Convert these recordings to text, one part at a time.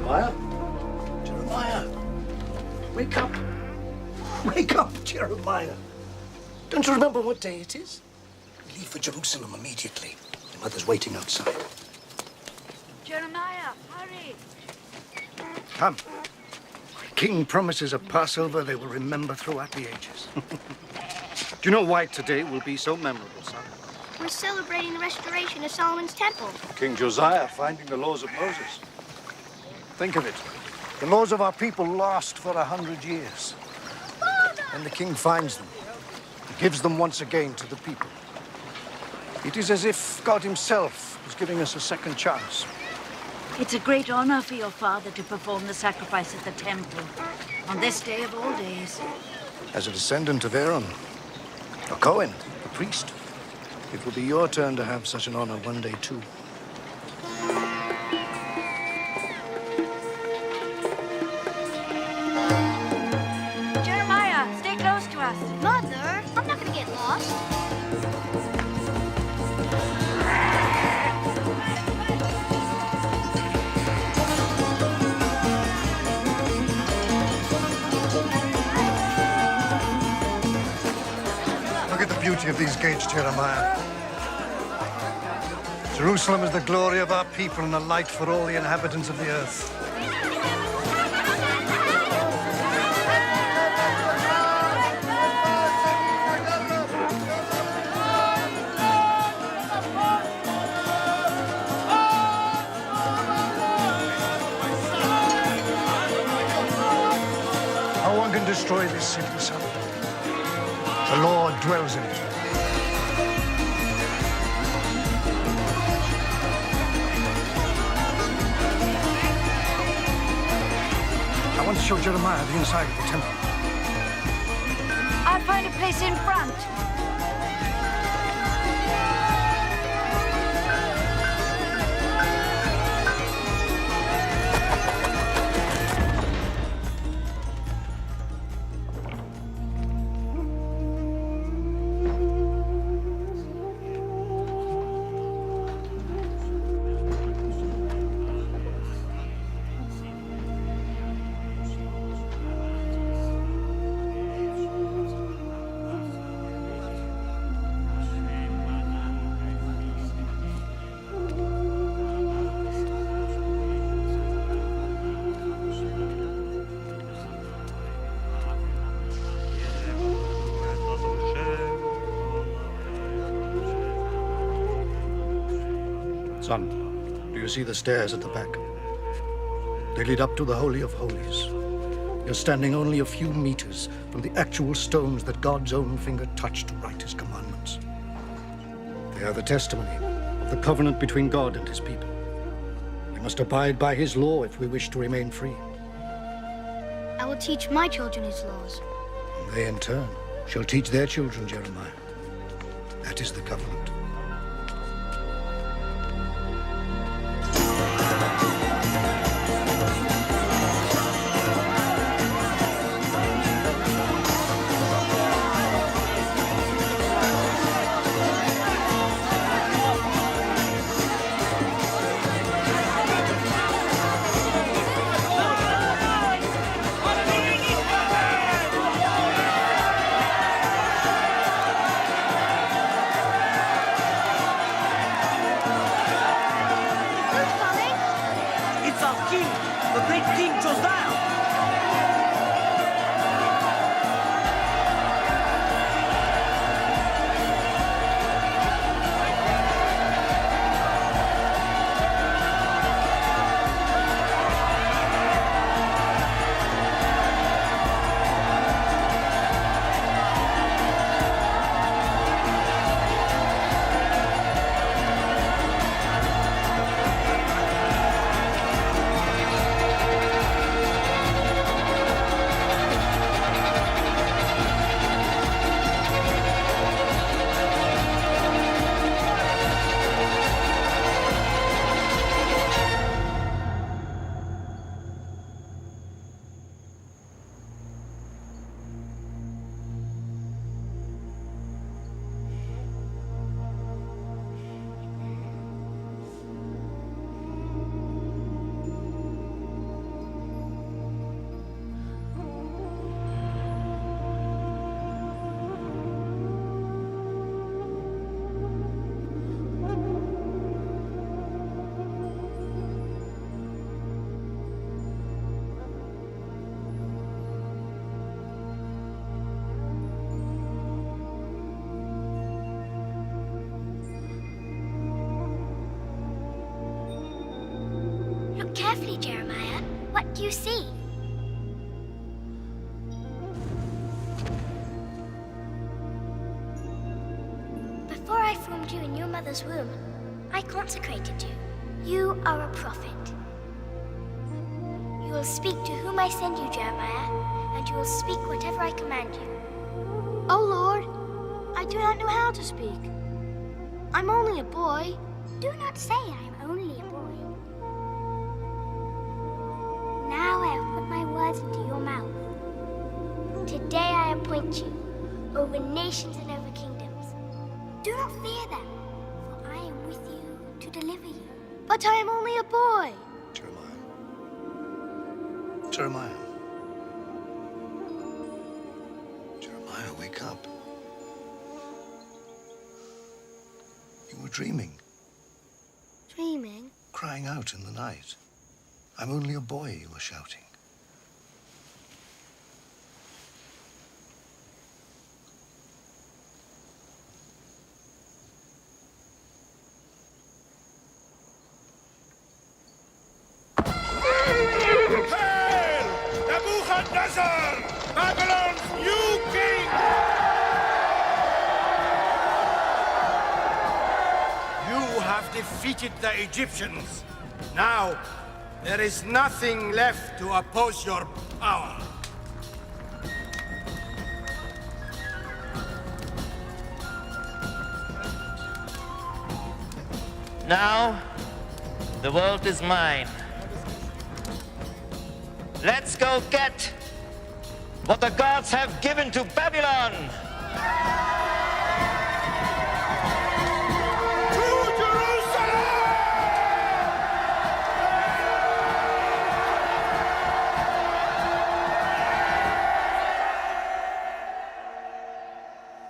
Jeremiah? Jeremiah! Wake up! Wake up, Jeremiah! Don't you remember what day it is? We leave for Jerusalem immediately. Your mother's waiting outside. Jeremiah, hurry! Come. King promises a Passover they will remember throughout the ages. Do you know why today will be so memorable, son? We're celebrating the restoration of Solomon's temple. King Josiah finding the laws of Moses. Think of it. The laws of our people lost for 100 years. And the king finds them. He gives them once again to the people. It is as if God himself was giving us a second chance. It's a great honor for your father to perform the sacrifice at the temple on this day of all days. As a descendant of Aaron, a Cohen, a priest, it will be your turn to have such an honor one day too. Jeremiah, stay close to us. Mother, I'm not gonna get lost. Look at the beauty of these gates, Jeremiah. Jerusalem is the glory of our people and a light for all the inhabitants of the earth. No one can destroy this city, son. The Lord dwells in it. I want to show Jeremiah the inside of the temple. I'll find a place in front. Son, do you see the stairs at the back? They lead up to the Holy of Holies. You're standing only a few meters from the actual stones that God's own finger touched to write his commandments. They are the testimony of the covenant between God and his people. We must abide by his law if we wish to remain free. I will teach my children his laws. And they, in turn, shall teach their children, Jeremiah. That is the covenant. Who's coming? It's our king, the great King Josiah. Jeremiah. What do you see? Before I formed you in your mother's womb, I consecrated you. You are a prophet. You will speak to whom I send you, Jeremiah, and you will speak whatever I command you. Oh, Lord, I do not know how to speak. I'm only a boy. Do not say I am only a boy. Now I have put my words into your mouth. Today I appoint you over nations and over kingdoms. Do not fear them, for I am with you to deliver you. But I am only a boy. Jeremiah. Jeremiah, wake up. You were dreaming, Dreaming? crying out in the night. I'm only a boy, you were shouting. Hail! Nebuchadnezzar! Babylon's new king! You have defeated the Egyptians. Now, there is nothing left to oppose your power. Now, the world is mine. Let's go get what the gods have given to Babylon. To Jerusalem!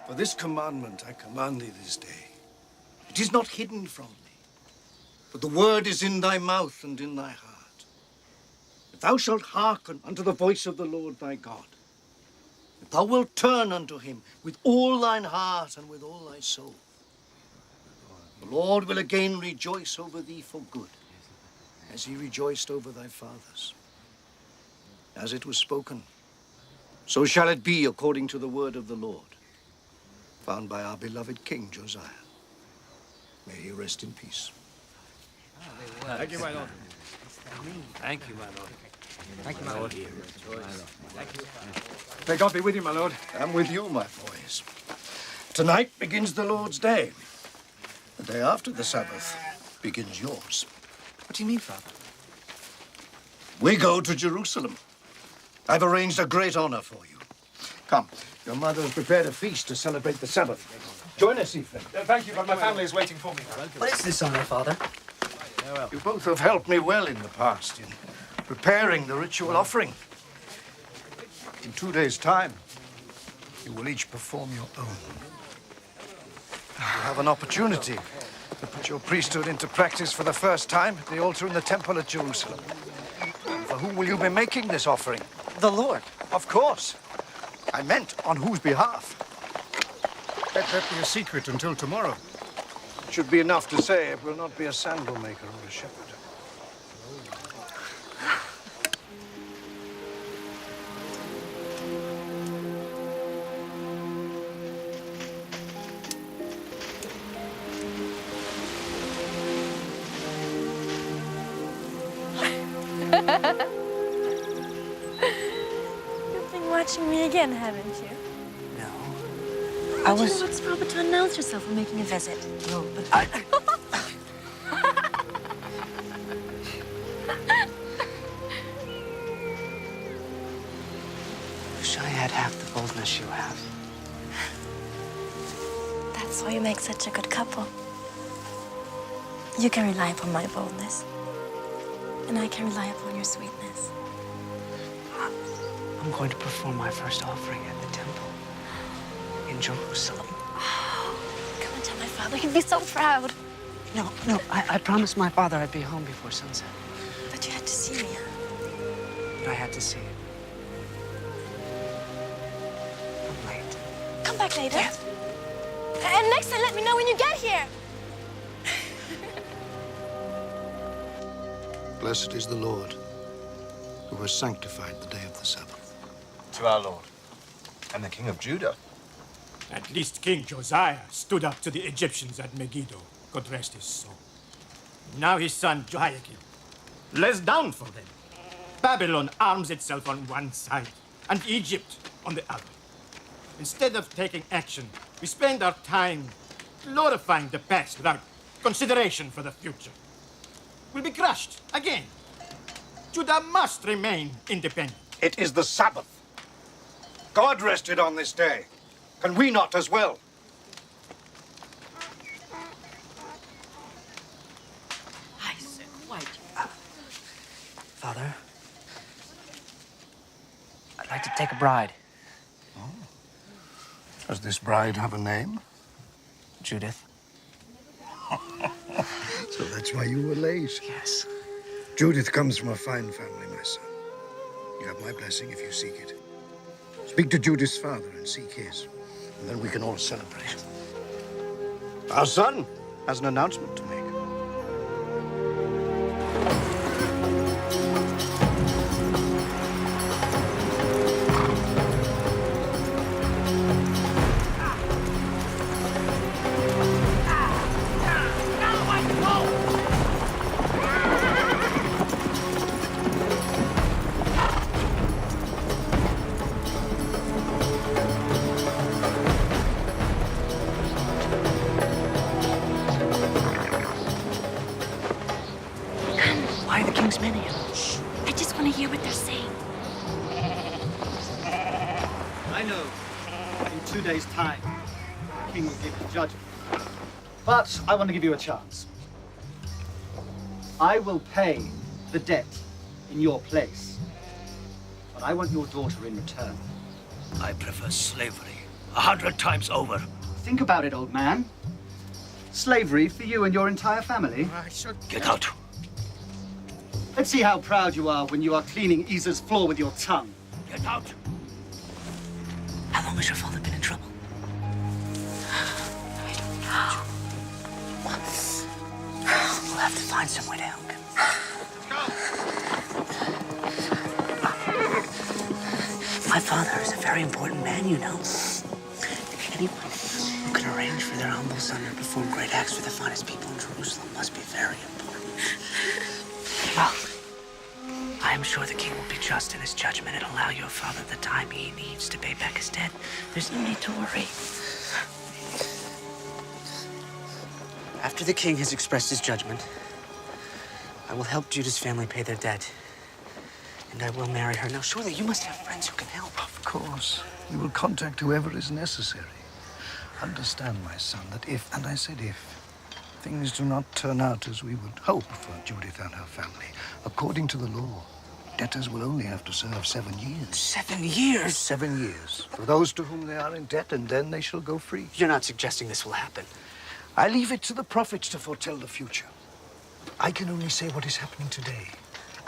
For this commandment I command thee this day. It is not hidden from thee, but the word is in thy mouth and in thy heart. If thou shalt hearken unto the voice of the Lord thy God, if thou wilt turn unto him with all thine heart and with all thy soul, the Lord will again rejoice over thee for good, as he rejoiced over thy fathers. As it was spoken, so shall it be according to the word of the Lord, found by our beloved King Josiah. May he rest in peace. Thank you, my lord. Thank you, my lord. Thank you, my lord. May God be with you, my lord. And with you, my boys. Tonight begins the Lord's day. The day after the Sabbath begins yours. What do you mean, Father? We go to Jerusalem. I've arranged a great honor for you. Come, your mother has prepared a feast to celebrate the Sabbath. Join us, Ephraim. Thank you, but my family is waiting for me. What is this honor, Father? You both have helped me well in the past in preparing the ritual offering. In 2 days' time, you will each perform your own. You have an opportunity to put your priesthood into practice for the first time at the altar in the temple at Jerusalem. For whom will you be making this offering? The Lord. Of course. I meant on whose behalf. Let that be a secret until tomorrow. It should be enough to say it will not be a sandal maker or a shepherd. You've been watching me again, haven't you? No. I was... What's proper to announce yourself when making a visit? No, but I... Wish I had half the boldness you have. That's why you make such a good couple. You can rely upon my boldness. And I can rely upon your sweetness. I'm going to perform my first offering at the temple in Jerusalem. Come and tell my father. He'd be so proud. No, I promised my father I'd be home before sunset. But you had to see me, huh? But I had to see it. I'm late. Come back later. Yes. And next time, let me know when you get here. Blessed is the Lord, who has sanctified the day of the Sabbath. To our Lord and the King of Judah. At least King Josiah stood up to the Egyptians at Megiddo. God rest his soul. Now his son Jehoiakim lays down for them. Babylon arms itself on one side and Egypt on the other. Instead of taking action, we spend our time glorifying the past without consideration for the future. We'll be crushed again. Judah must remain independent. It is the Sabbath. God rested on this day. Can we not as well? I said white. Father, I'd like to take a bride. Does this bride have a name? Judith. So that's why you were late. Yes. Judith comes from a fine family, my son. You have my blessing if you seek it. Speak to Judith's father and seek his, and then we can all celebrate. Our son has an announcement to make. Why are the king's men here? I just want to hear what they're saying. I know. In 2 days' time, the king will give the judgment. But I want to give you a chance. I will pay the debt in your place. But I want your daughter in return. I prefer slavery 100 times over. Think about it, old man. Slavery for you and your entire family. Get out. Let's see how proud you are when you are cleaning Isa's floor with your tongue. Get out. How long has your father been in trouble? I don't know. We'll have to find some way to help him. My father is a very important man, you know. Anyone who can arrange for their humble son to perform great acts for the finest people in Jerusalem must be very important. Well, I am sure the king will be just in his judgment and allow your father the time he needs to pay back his debt. There's no need to worry. After the king has expressed his judgment, I will help Judah's family pay their debt. And I will marry her. Now, surely you must have friends who can help. Of course. We will contact whoever is necessary. Understand, my son, that if, and I said if, things do not turn out as we would hope for Judith and her family, according to the law, debtors will only have to serve 7 years. 7 years? 7 years for those to whom they are in debt, and then they shall go free. You're not suggesting this will happen. I leave it to the prophets to foretell the future. I can only say what is happening today.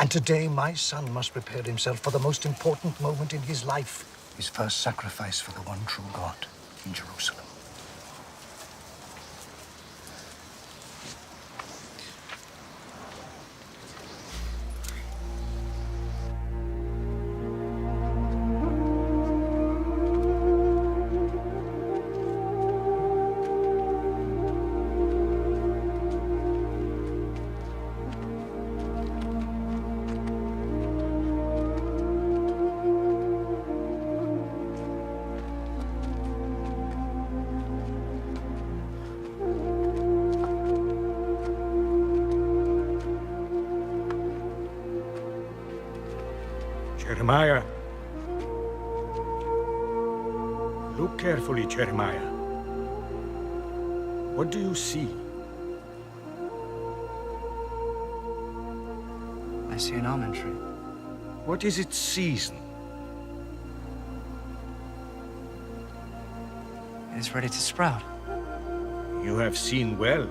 And today, my son must prepare himself for the most important moment in his life, his first sacrifice for the one true God in Jerusalem. Jeremiah. Look carefully, Jeremiah. What do you see? I see an almond tree. What is its season? It is ready to sprout. You have seen well.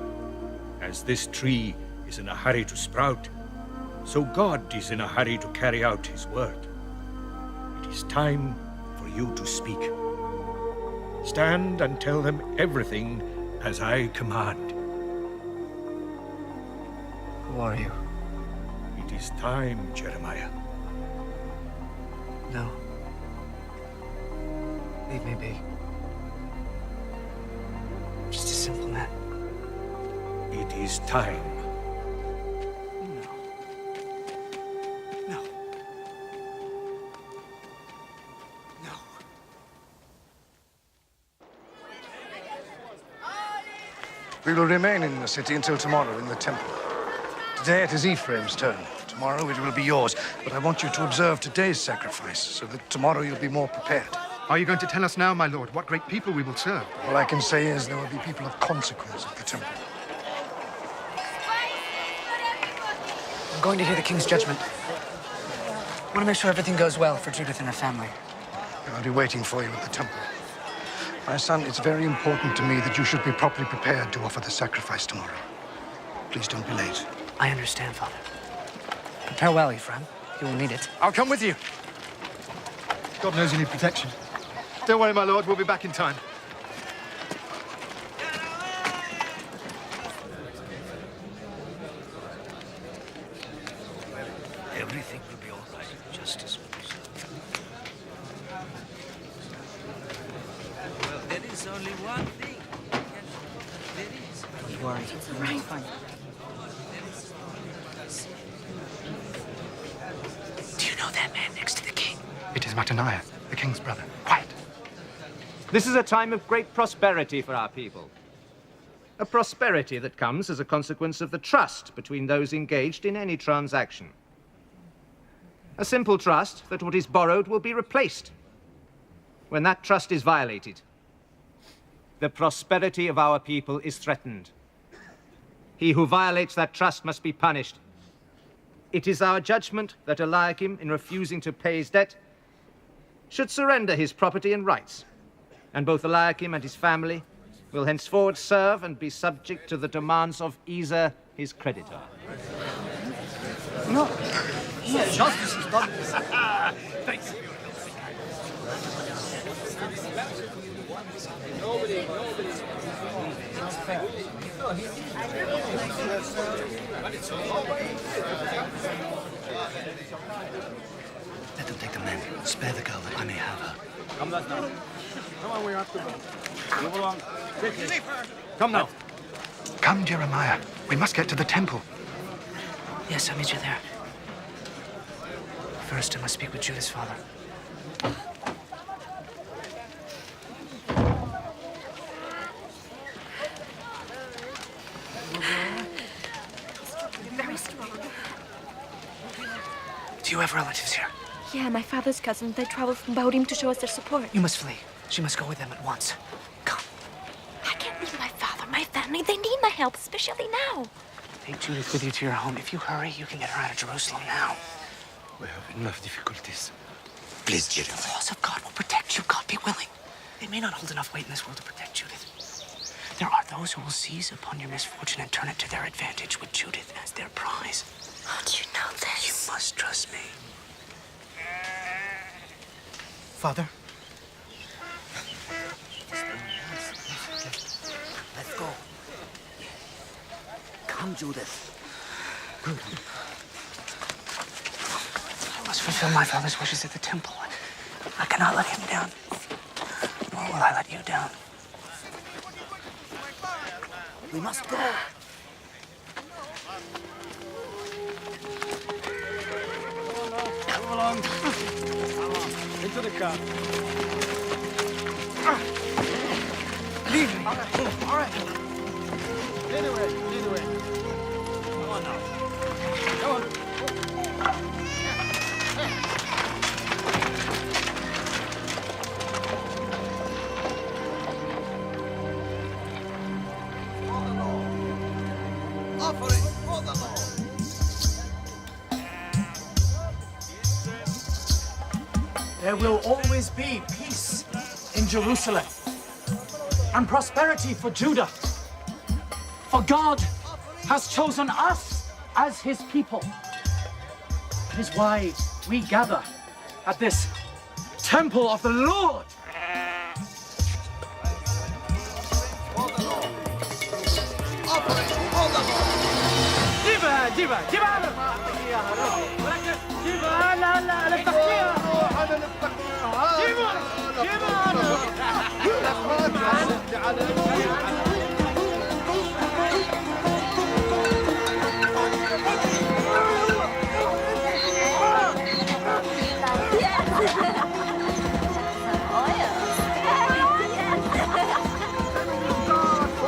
As this tree is in a hurry to sprout, so God is in a hurry to carry out his word. It is time for you to speak. Stand and tell them everything as I command. Who are you? It is time, Jeremiah. be. Just a simple man. It is time. No. No. We will remain in the city until tomorrow in the temple. Today it is Ephraim's turn. Tomorrow it will be yours. But I want you to observe today's sacrifice so that tomorrow you'll be more prepared. Are you going to tell us now, my lord, what great people we will serve? All I can say is there will be people of consequence at the temple. I'm going to hear the king's judgment. I want to make sure everything goes well for Judith and her family. I'll be waiting for you at the temple. My son, it's very important to me that you should be properly prepared to offer the sacrifice tomorrow. Please don't be late. I understand, Father. Prepare well, Ephraim. You will need it. I'll come with you. God knows you need protection. Don't worry, my lord. We'll be back in time. Everything will be all right, just as we said. Well, there is only one thing. There is. Don't worry. It's all right. Fine. Do you know that man next to the king? It is Mataniah, the king's brother. Quiet. This is a time of great prosperity for our people. A prosperity that comes as a consequence of the trust between those engaged in any transaction. A simple trust that what is borrowed will be replaced. When that trust is violated, the prosperity of our people is threatened. He who violates that trust must be punished. It is our judgment that Eliakim, in refusing to pay his debt, should surrender his property and rights, and both Eliakim and his family will henceforward serve and be subject to the demands of Ezer, his creditor. No. Justice is done. Thanks. Let them take the men. Spare the girl that I may have her. Come on, we have to go. Move along. Come now. Come, Jeremiah. We must get to the temple. Yes, I'll meet you there. First, I must speak with Judith's father. Very strong. Do you have relatives here? Yeah, my father's cousins. They traveled from Baudim to show us their support. You must flee. She must go with them at once. Come. I can't leave my father, my family. They need my help, especially now. Take Judith with you to your home. If you hurry, you can get her out of Jerusalem now. We have enough difficulties. Please, Judith. The laws of God will protect you. God be willing. They may not hold enough weight in this world to protect Judith. There are those who will seize upon your misfortune and turn it to their advantage with Judith as their prize. How do you know this? You must trust me. Father? Let's go. Come, Judith. I must fulfill my father's wishes at the temple. I cannot let him down. Nor will I let you down. We must go. Come along. Into the car. Leave me. All right. Lead the way. Come on now. Come on. Offering for the Lord. There will always be peace in Jerusalem and prosperity for Judah. For God has chosen us as his people. That is why we gather at this temple of the Lord. From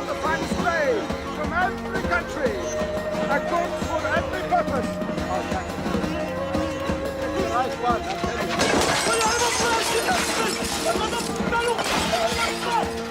the finest clay, from every country, a coat for every purpose. Nice one, I'll tell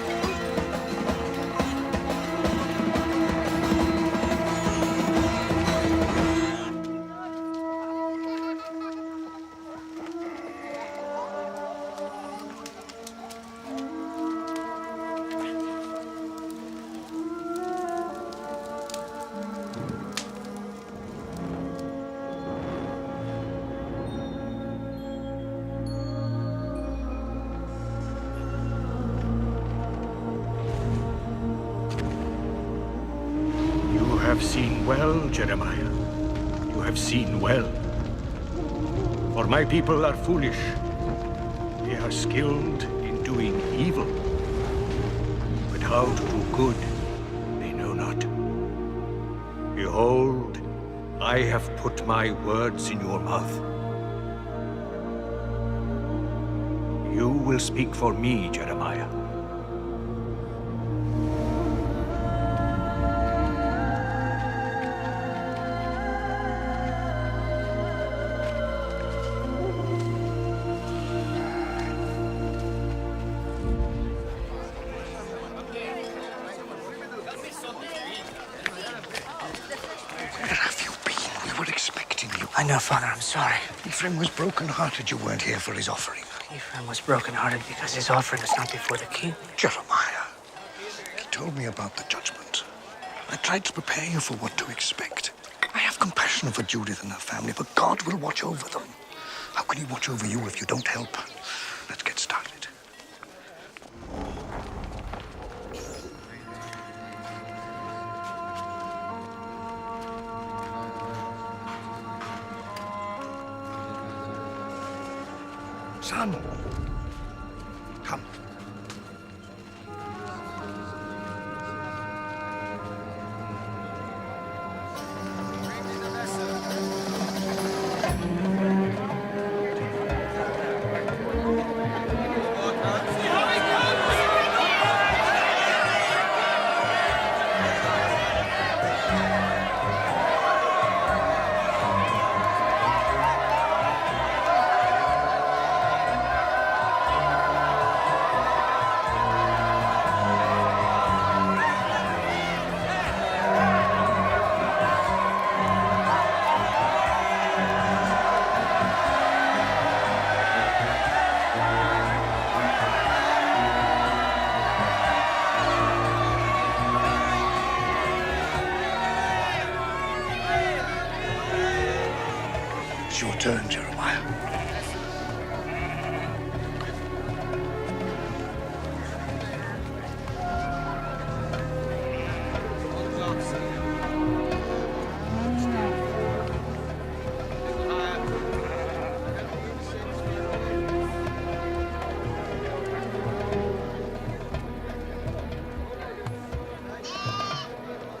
You have seen well, Jeremiah. You have seen well. For my people are foolish. They are skilled in doing evil. But how to do good, they know not. Behold, I have put my words in your mouth. You will speak for me, Jeremiah. I know, Father, I'm sorry. Ephraim was broken-hearted you weren't here for his offering. Ephraim was broken-hearted because his offering was not before the king. Jeremiah, he told me about the judgment. I tried to prepare you for what to expect. I have compassion for Judith and her family, but God will watch over them. How can he watch over you if you don't help? Let's get started. Son, come. It's your turn, Jeremiah.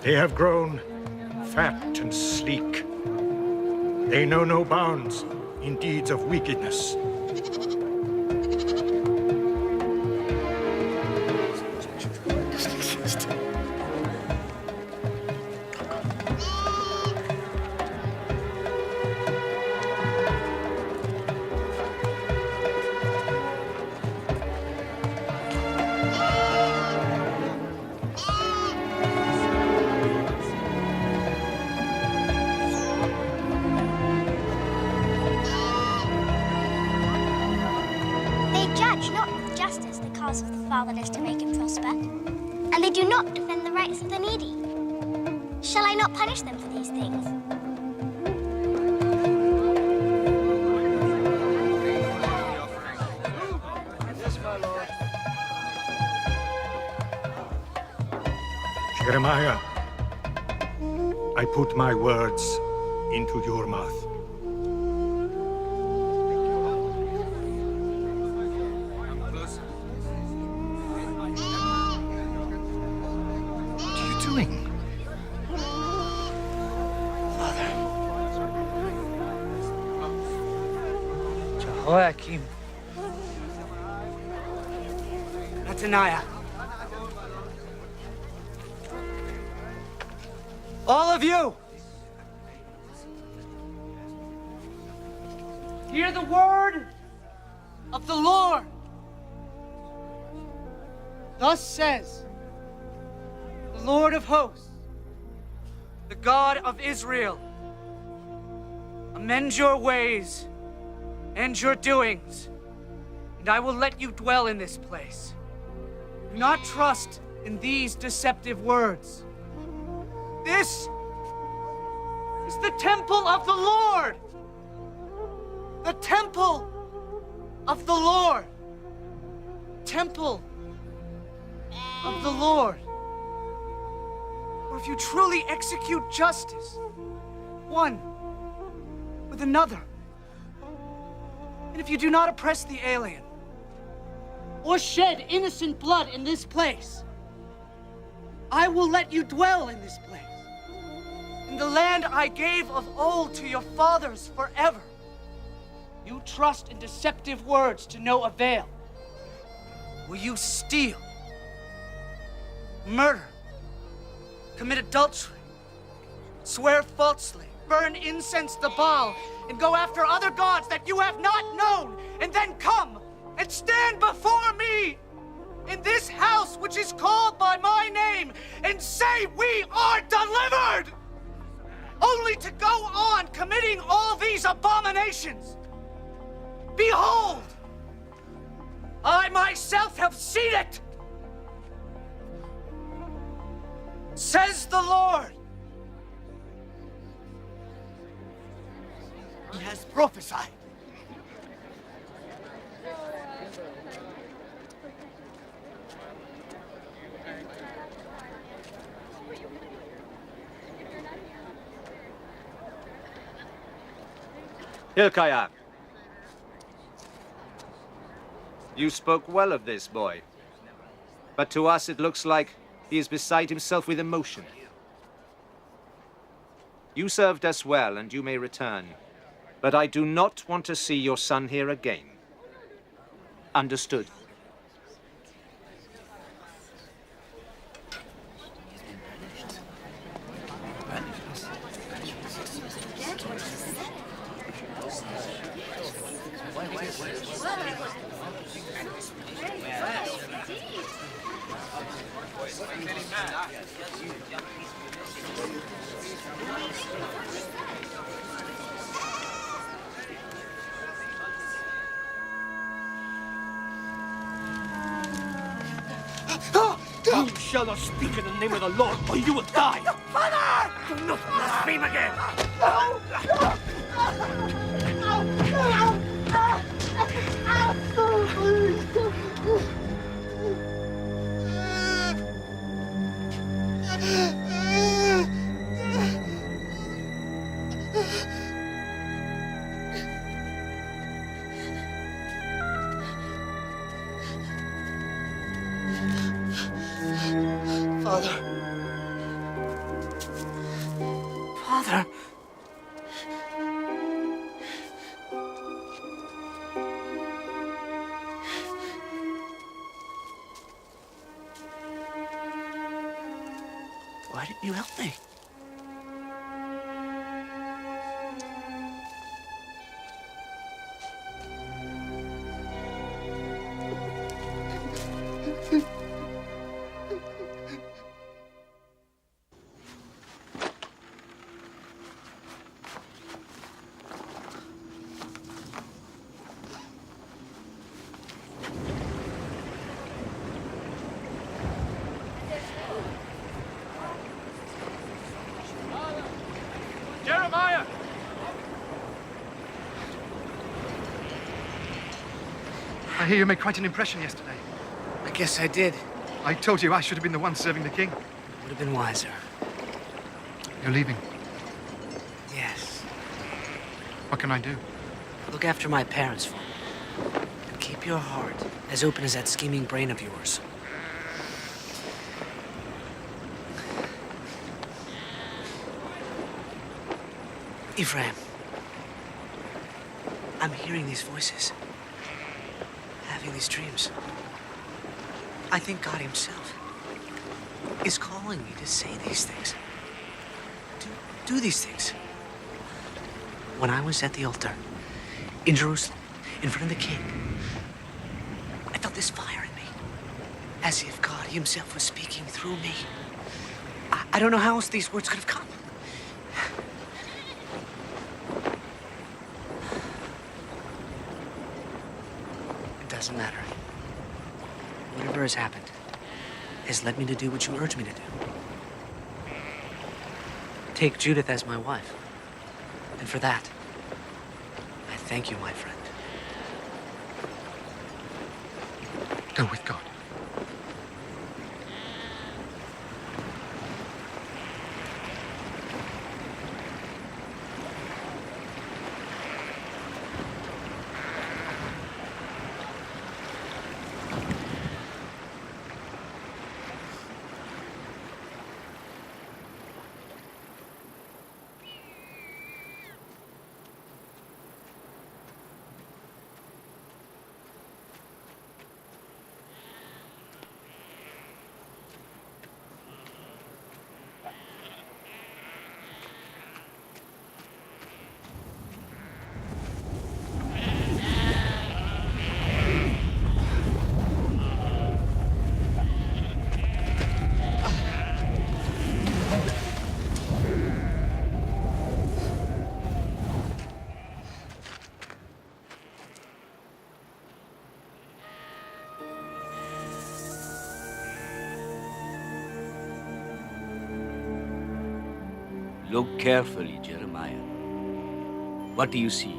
They have grown fat and sleek. They know no bounds in deeds of wickedness. of the fatherless to make him prosper, and they do not defend the rights of the needy. Shall I not punish them for these things? Jeremiah, I put my words into your mouth. Mataniah. All of you! Hear the word of the Lord. Thus says the Lord of hosts, the God of Israel. Amend your ways and your doings, and I will let you dwell in this place. Do not trust in these deceptive words. This is the temple of the Lord. The temple of the Lord. Temple of the Lord. For if you truly execute justice, one with another, and if you do not oppress the alien, or shed innocent blood in this place, I will let you dwell in this place, in the land I gave of old to your fathers forever. You trust in deceptive words to no avail. Will you steal, murder, commit adultery, swear falsely, burn incense to Baal, and go after other gods that you have not known, and then come and stand before me in this house which is called by my name and say we are delivered, only to go on committing all these abominations? Behold, I myself have seen it, says the Lord. He has prophesied. Hilkiah, you spoke well of this boy, but to us it looks like he is beside himself with emotion. You served us well, and you may return, but I do not want to see your son here again. Understood? You shall not speak in the name of the Lord, or you will die. Father! Do not blaspheme again. Father. Father. Why didn't you help me? Jeremiah! I hear you made quite an impression yesterday. I guess I did. I told you I should have been the one serving the king. Would have been wiser. You're leaving. Yes. What can I do? Look after my parents for me. And keep your heart as open as that scheming brain of yours. Ephraim, I'm hearing these voices, having these dreams. I think God himself is calling me to say these things. To do these things. When I was at the altar in Jerusalem, in front of the king, I felt this fire in me, as if God himself was speaking through me. I don't know how else these words could have come. It doesn't matter. Whatever has happened has led me to do what you urged me to do. Take Judith as my wife. And for that, I thank you, my friend. Go with God. Look carefully, Jeremiah. What do you see?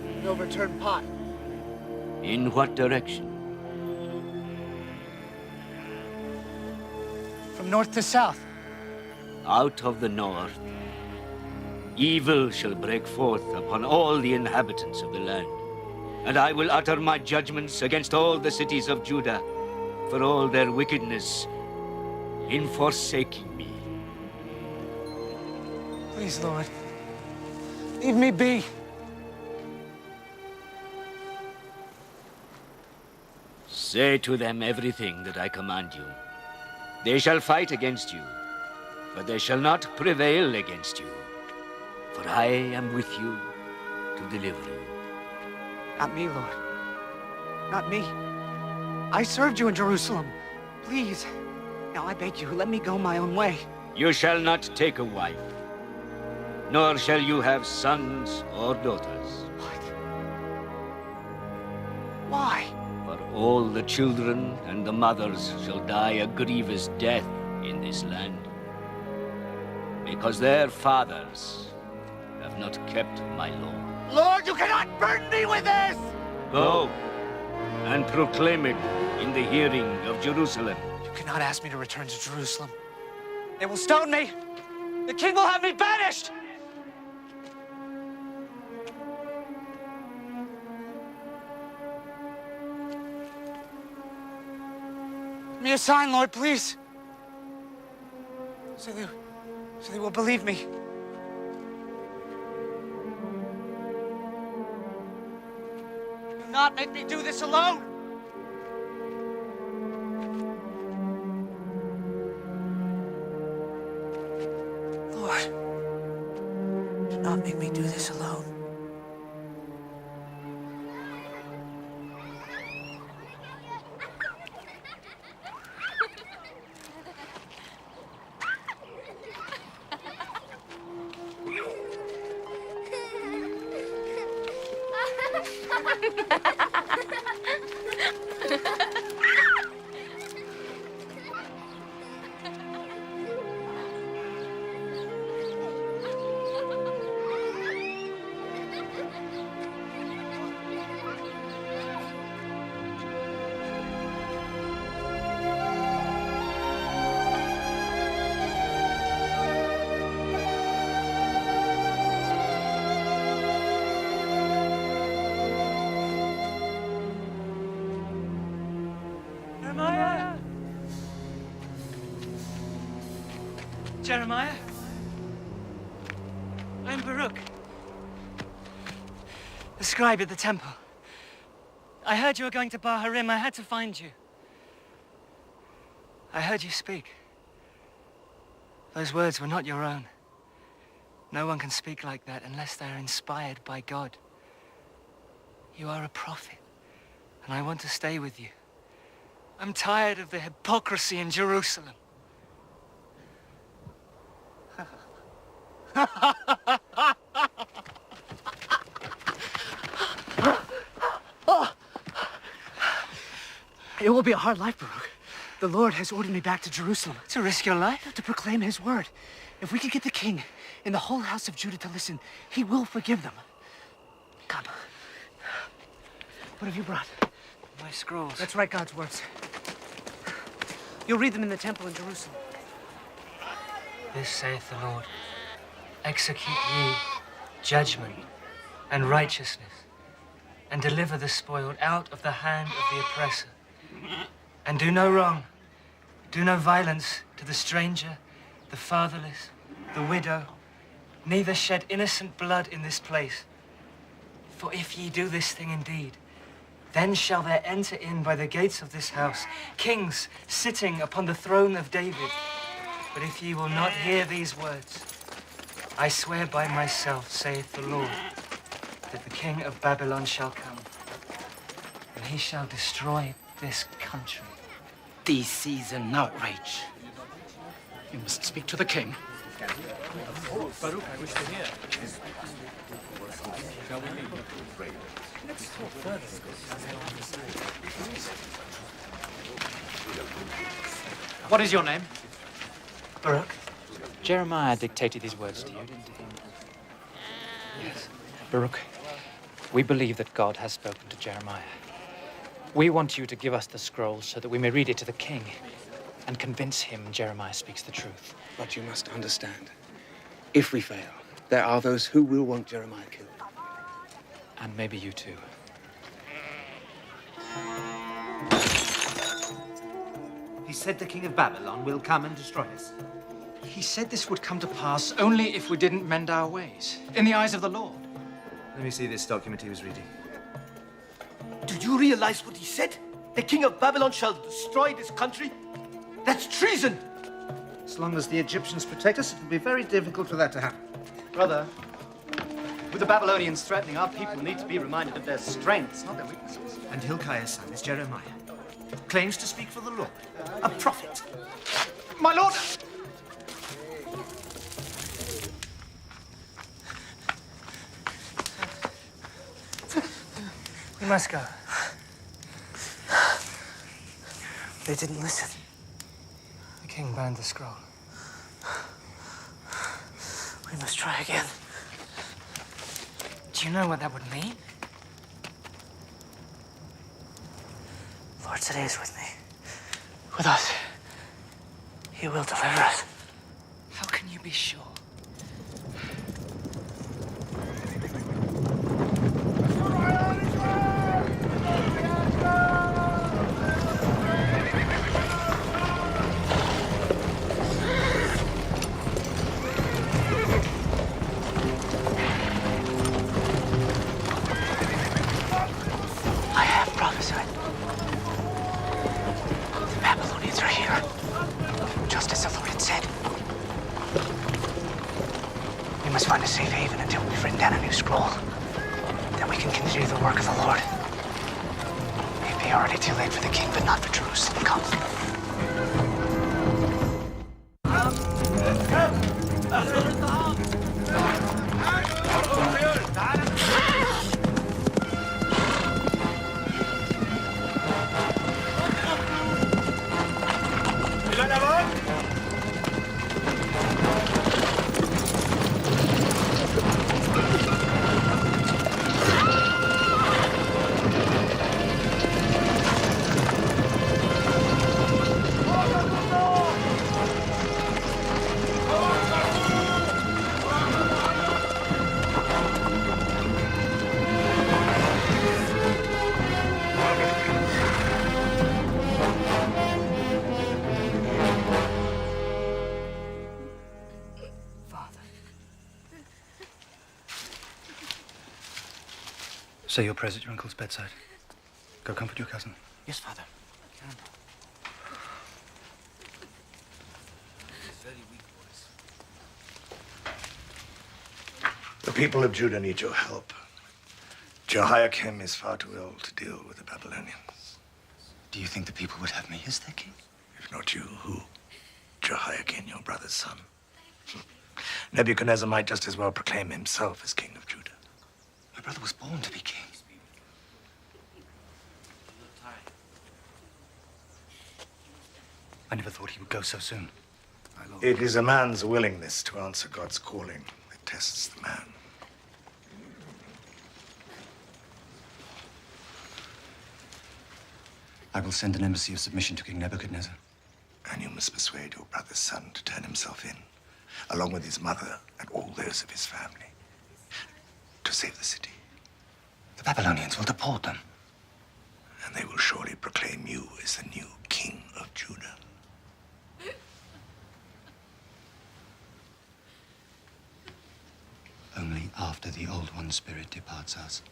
An overturned pot. In what direction? From north to south. Out of the north. Evil shall break forth upon all the inhabitants of the land. And I will utter my judgments against all the cities of Judah for all their wickedness in forsaking me. Please, Lord, leave me be. Say to them everything that I command you. They shall fight against you, but they shall not prevail against you. For I am with you to deliver you. Not me, Lord. Not me. I served you in Jerusalem. Please. Now I beg you, let me go my own way. You shall not take a wife, nor shall you have sons or daughters. What? Why? For all the children and the mothers shall die a grievous death in this land, because their fathers have not kept my law. Lord, you cannot burden me with this! Go and proclaim it in the hearing of Jerusalem. You cannot ask me to return to Jerusalem. They will stone me. The king will have me banished. Give me a sign, Lord, please. So they will believe me. Do not make me do this alone. Lord, do not make me do this alone. Jeremiah? I'm Baruch, the scribe at the temple. I heard you were going to Baharim. I had to find you. I heard you speak. Those words were not your own. No one can speak like that unless they are inspired by God. You are a prophet, and I want to stay with you. I'm tired of the hypocrisy in Jerusalem. It will be a hard life, Baruch. The Lord has ordered me back to Jerusalem. To risk your life? To proclaim his word. If we can get the king and the whole house of Judah to listen, he will forgive them. Come. What have you brought? My scrolls. Let's write God's words. You'll read them in the temple in Jerusalem. This saith the Lord, execute ye judgment and righteousness, and deliver the spoiled out of the hand of the oppressor. And do no wrong, do no violence to the stranger, the fatherless, the widow, neither shed innocent blood in this place. For if ye do this thing indeed, then shall there enter in by the gates of this house kings sitting upon the throne of David. But if ye will not hear these words, I swear by myself, saith the Lord, that the king of Babylon shall come, and he shall destroy this country. This is an outrage. You must speak to the king. Baruch, I wish to hear. Shall we leave? Let's talk further. What is your name? Baruch. Jeremiah dictated these words to you, didn't he? Yes. Baruch, we believe that God has spoken to Jeremiah. We want you to give us the scroll so that we may read it to the king and convince him Jeremiah speaks the truth. But you must understand, if we fail, there are those who will want Jeremiah killed. And maybe you too. He said the king of Babylon will come and destroy us. He said this would come to pass only if we didn't mend our ways, in the eyes of the Lord. Let me see this document he was reading. Do you realize what he said? The king of Babylon shall destroy this country? That's treason! As long as the Egyptians protect us, it will be very difficult for that to happen. Brother, with the Babylonians threatening, our people need to be reminded of their strengths, not their weaknesses. And Hilkiah's son is Jeremiah. Claims to speak for the Lord. A prophet. My lord! We must go. They didn't listen. The king burned the scroll. We must try again. Do you know what that would mean? Lord today is with me. With us. He will deliver us. How can you be sure? I have prophesied. The Babylonians are here, just as the Lord had said. We must find a safe haven until we've written down a new scroll. Then we can continue the work of the Lord. It may be already too late for the king, but not for Jerusalem. Come. Say your prayers at your uncle's bedside. Go comfort your cousin. Yes, Father. The people of Judah need your help. Jehoiakim is far too ill to deal with the Babylonians. Do you think the people would have me as their king? If not you, who? Jehoiakim, your brother's son. Nebuchadnezzar might just as well proclaim himself as king of Judah. My brother was born to be king. I never thought he would go so soon. It is a man's willingness to answer God's calling that tests the man. I will send an embassy of submission to King Nebuchadnezzar. And you must persuade your brother's son to turn himself in, along with his mother and all those of his family, to save the city. The Babylonians will deport them. And they will surely proclaim you as the new king of Judah. Only after the Old One's spirit departs us.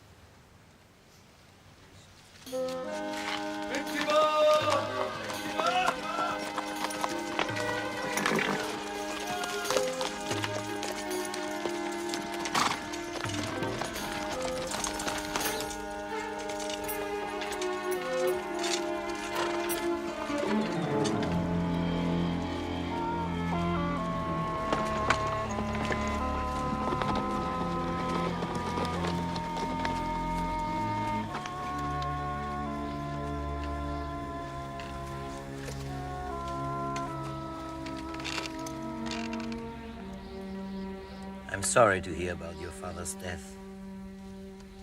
I'm sorry to hear about your father's death,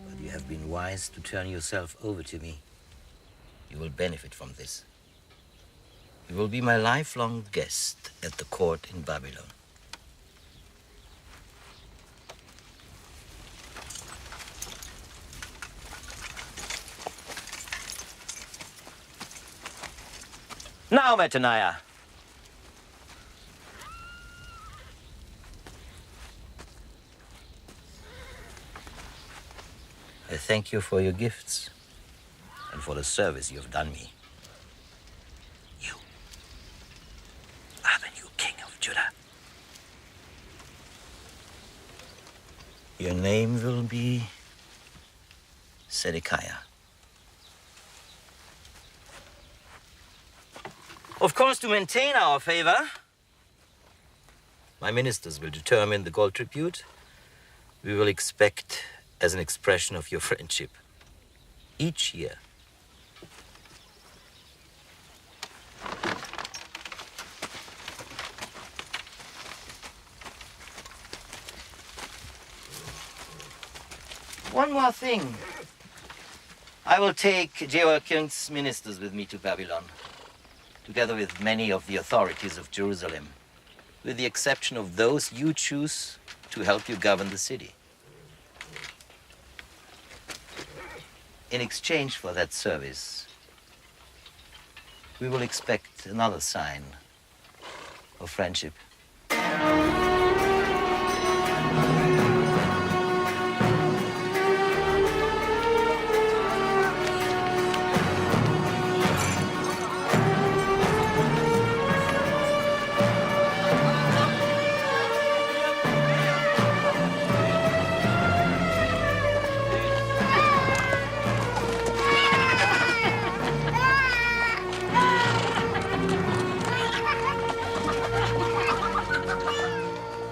but you have been wise to turn yourself over to me. You will benefit from this. You will be my lifelong guest at the court in Babylon. Now, Metaniah. I thank you for your gifts and for the service you have done me. You are the new king of Judah. Your name will be Zedekiah. Of course, to maintain our favor, my ministers will determine the gold tribute we will expect as an expression of your friendship each year. One more thing. I will take Jehoiakim's ministers with me to Babylon, together with many of the authorities of Jerusalem, with the exception of those you choose to help you govern the city. In exchange for that service, we will expect another sign of friendship.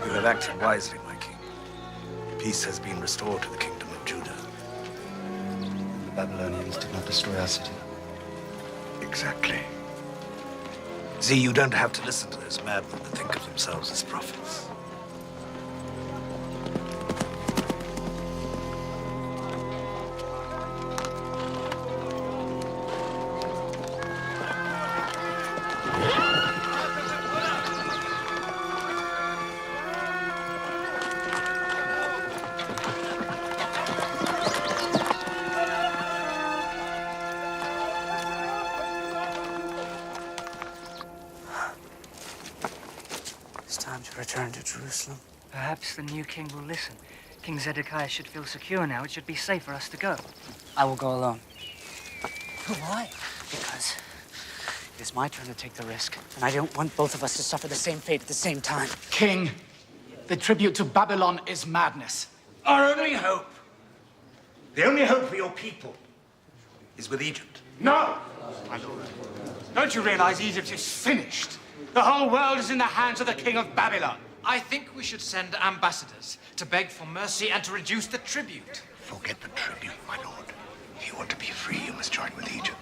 You have acted wisely, my king. Peace has been restored to the kingdom of Judah. The Babylonians did not destroy our city. Exactly. See, you don't have to listen to those madmen that think of themselves as prophets. It's time to return to Jerusalem. Perhaps the new king will listen. King Zedekiah should feel secure now. It should be safe for us to go. I will go alone. Why? Because it is my turn to take the risk, and I don't want both of us to suffer the same fate at the same time. King, the tribute to Babylon is madness. Our only hope, the only hope for your people, is with Egypt. No! My lord, don't you realize Egypt is finished? The whole world is in the hands of the king of Babylon. I think we should send ambassadors to beg for mercy and to reduce the tribute. Forget the tribute, my lord. If you want to be free, you must join with Egypt.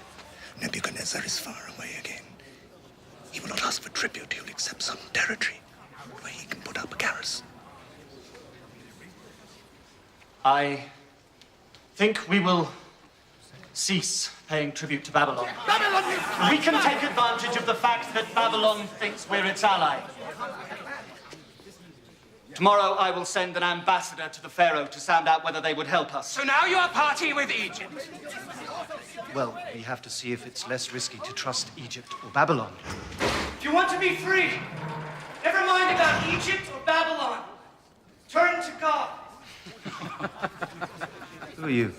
Nebuchadnezzar is far away again. He will not ask for tribute. He will accept some territory where he can put up a garrison. I think we will cease paying tribute to Babylon. We can take advantage of the fact that Babylon thinks we're its ally. Tomorrow I will send an ambassador to the Pharaoh to sound out whether they would help us. So now you are party with Egypt. Well, we have to see if it's less risky to trust Egypt or Babylon. If you want to be free, never mind about Egypt or Babylon. Turn to God. Who are you?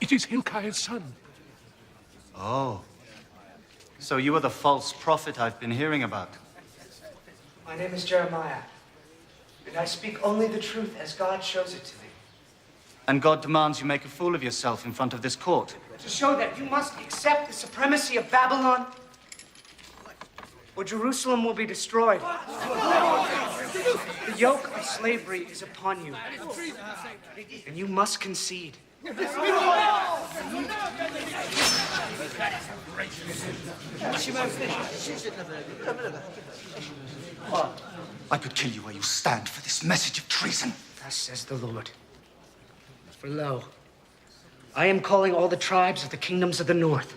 It is Hilkiah's son. Oh. So you are the false prophet I've been hearing about. My name is Jeremiah, and I speak only the truth as God shows it to me. And God demands you make a fool of yourself in front of this court. To show that you must accept the supremacy of Babylon, or Jerusalem will be destroyed. The yoke of slavery is upon you, and you must concede. I could kill you where you stand for this message of treason. Thus says the Lord. For lo, I am calling all the tribes of the kingdoms of the north,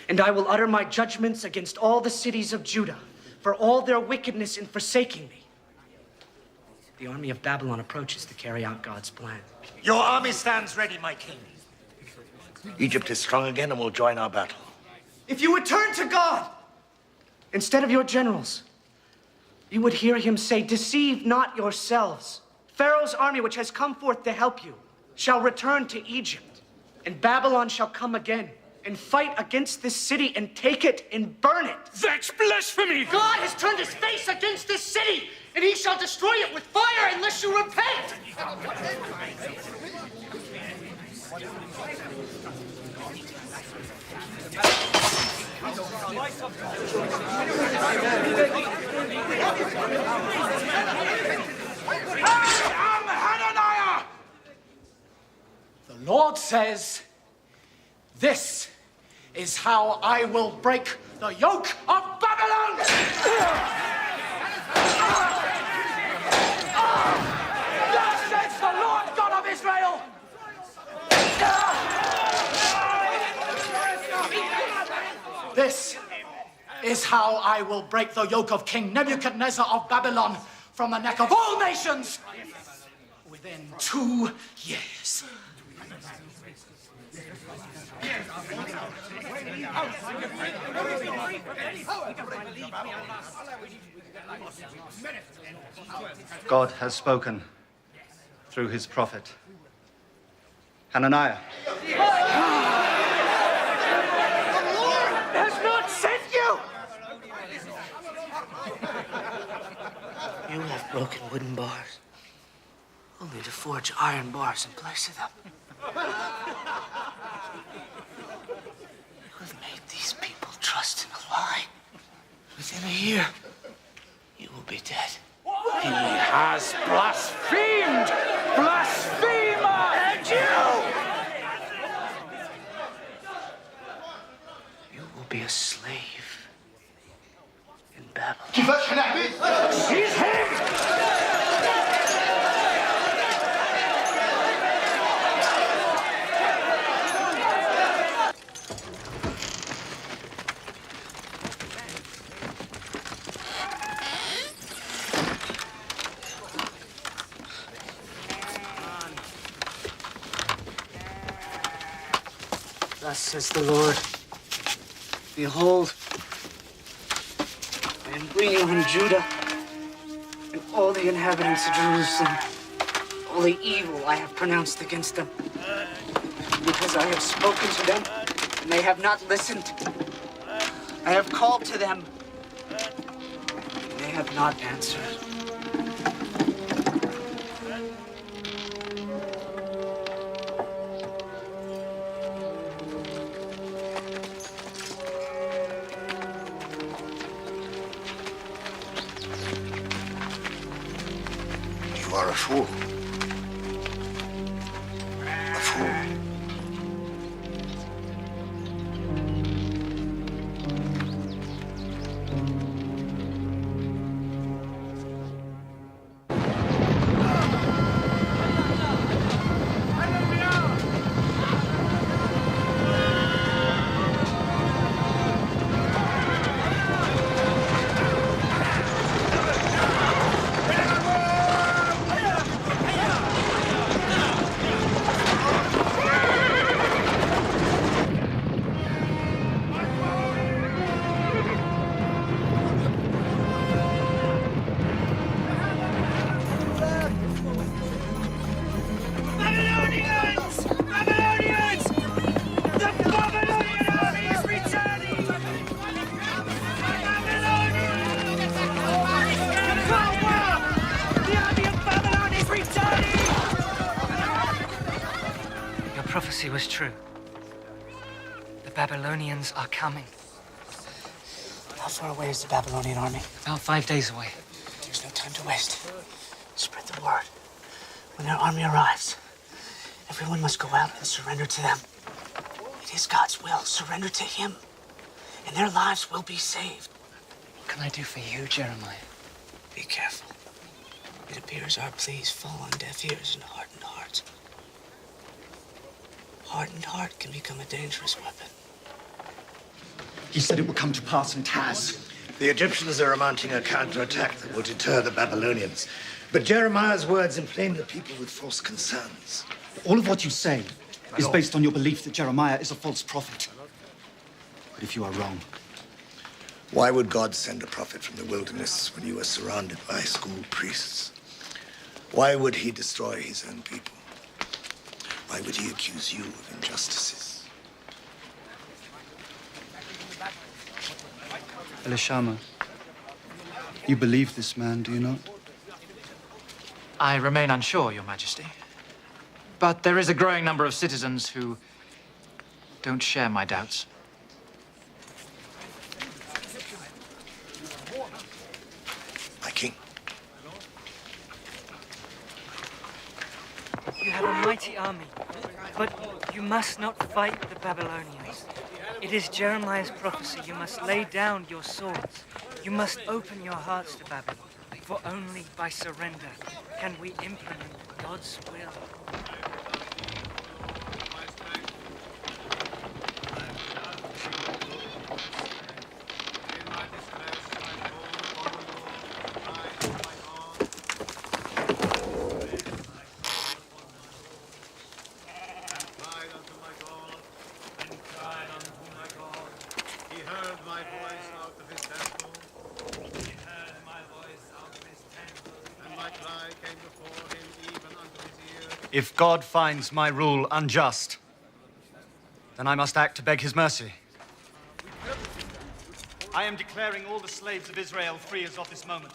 and I will utter my judgments against all the cities of Judah for all their wickedness in forsaking me. The army of Babylon approaches to carry out God's plan. Your army stands ready, my king. Egypt is strong again and will join our battle. If you would turn to God instead of your generals, you would hear him say, "Deceive not yourselves. Pharaoh's army, which has come forth to help you, shall return to Egypt, and Babylon shall come again and fight against this city and take it and burn it." That's blasphemy! God has turned his face against this city, and he shall destroy it with fire unless you repent. I'm Hananiah! The Lord says, "This is how I will break the yoke of Babylon!" Thus says the Lord God of Israel! This is how I will break the yoke of King Nebuchadnezzar of Babylon from the neck of all nations within 2 years. God has spoken through his prophet. Hananiah. Has not sent you! You have broken wooden bars, only to forge iron bars in place of them. You have made these people trust in a lie. Within a year, you will be dead. He has blasphemed! Blasphemer! And you! You will be a slave in Babylon. He's him! Thus says the Lord, behold, I am bringing on Judah and all the inhabitants of Jerusalem all the evil I have pronounced against them. Because I have spoken to them, and they have not listened. I have called to them, and they have not answered. You are a fool. A fool. Your prophecy was true. The Babylonians are coming. How far away is the Babylonian army? About 5 days away. There's no time to waste. Spread the word. When their army arrives, everyone must go out and surrender to them. It is God's will. Surrender to him, and their lives will be saved. What can I do for you, Jeremiah? Be careful. It appears our pleas fall on deaf ears and hardened hearts. Hardened heart can become a dangerous weapon. He said it would come to pass, and it has. The Egyptians are mounting a counterattack that will deter the Babylonians. But Jeremiah's words inflame the people with false concerns. All of what you say is based on your belief that Jeremiah is a false prophet. But if you are wrong... Why would God send a prophet from the wilderness when you are surrounded by school priests? Why would he destroy his own people? Why would he accuse you of injustices? Elishama, you believe this man, do you not? I remain unsure, Your Majesty. But there is a growing number of citizens who don't share my doubts. My king. You have a mighty army, but you must not fight the Babylonians. It is Jeremiah's prophecy. You must lay down your swords. You must open your hearts to Babylon, for only by surrender can we implement God's will. If God finds my rule unjust, then I must act to beg his mercy. I am declaring all the slaves of Israel free as of this moment.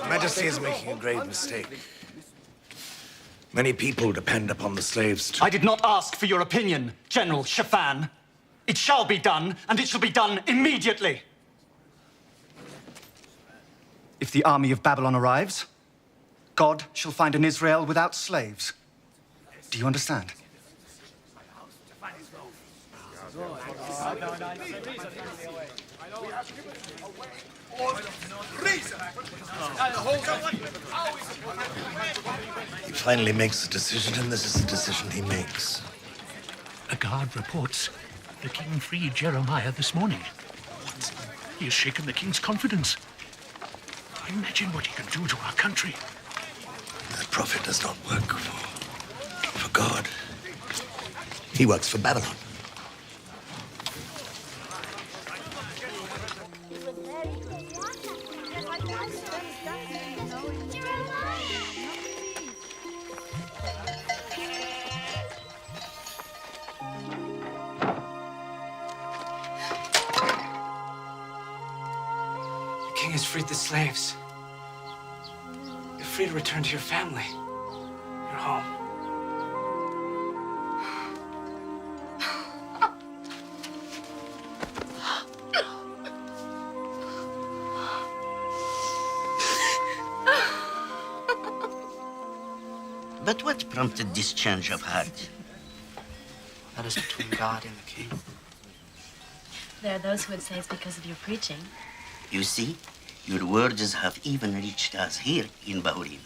Majesty is making a grave mistake. Many people depend upon the slaves to... I did not ask for your opinion, General Shaphan. It shall be done, and it shall be done immediately. If the army of Babylon arrives, God shall find an Israel without slaves. Do you understand? He finally makes a decision, and this is the decision he makes. A guard reports the king freed Jeremiah this morning. What? He has shaken the king's confidence. Imagine what he can do to our country. That prophet does not work for God. He works for Babylon. freed the slaves. You're free to return to your family, your home. But what prompted this change of heart? That is between God and the king. There are those who would say it's because of your preaching. You see, your words have even reached us here in Bahurim.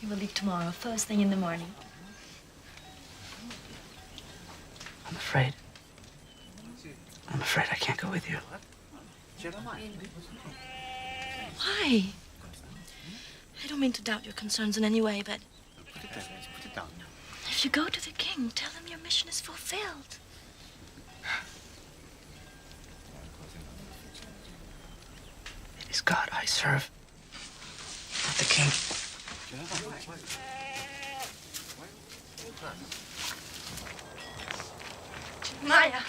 We will leave tomorrow, first thing in the morning. I'm afraid I can't go with you. Why? I don't mean to doubt your concerns in any way, but Put it down. if you go to the king, tell him your mission is fulfilled. It is God I serve, not the king. Maya,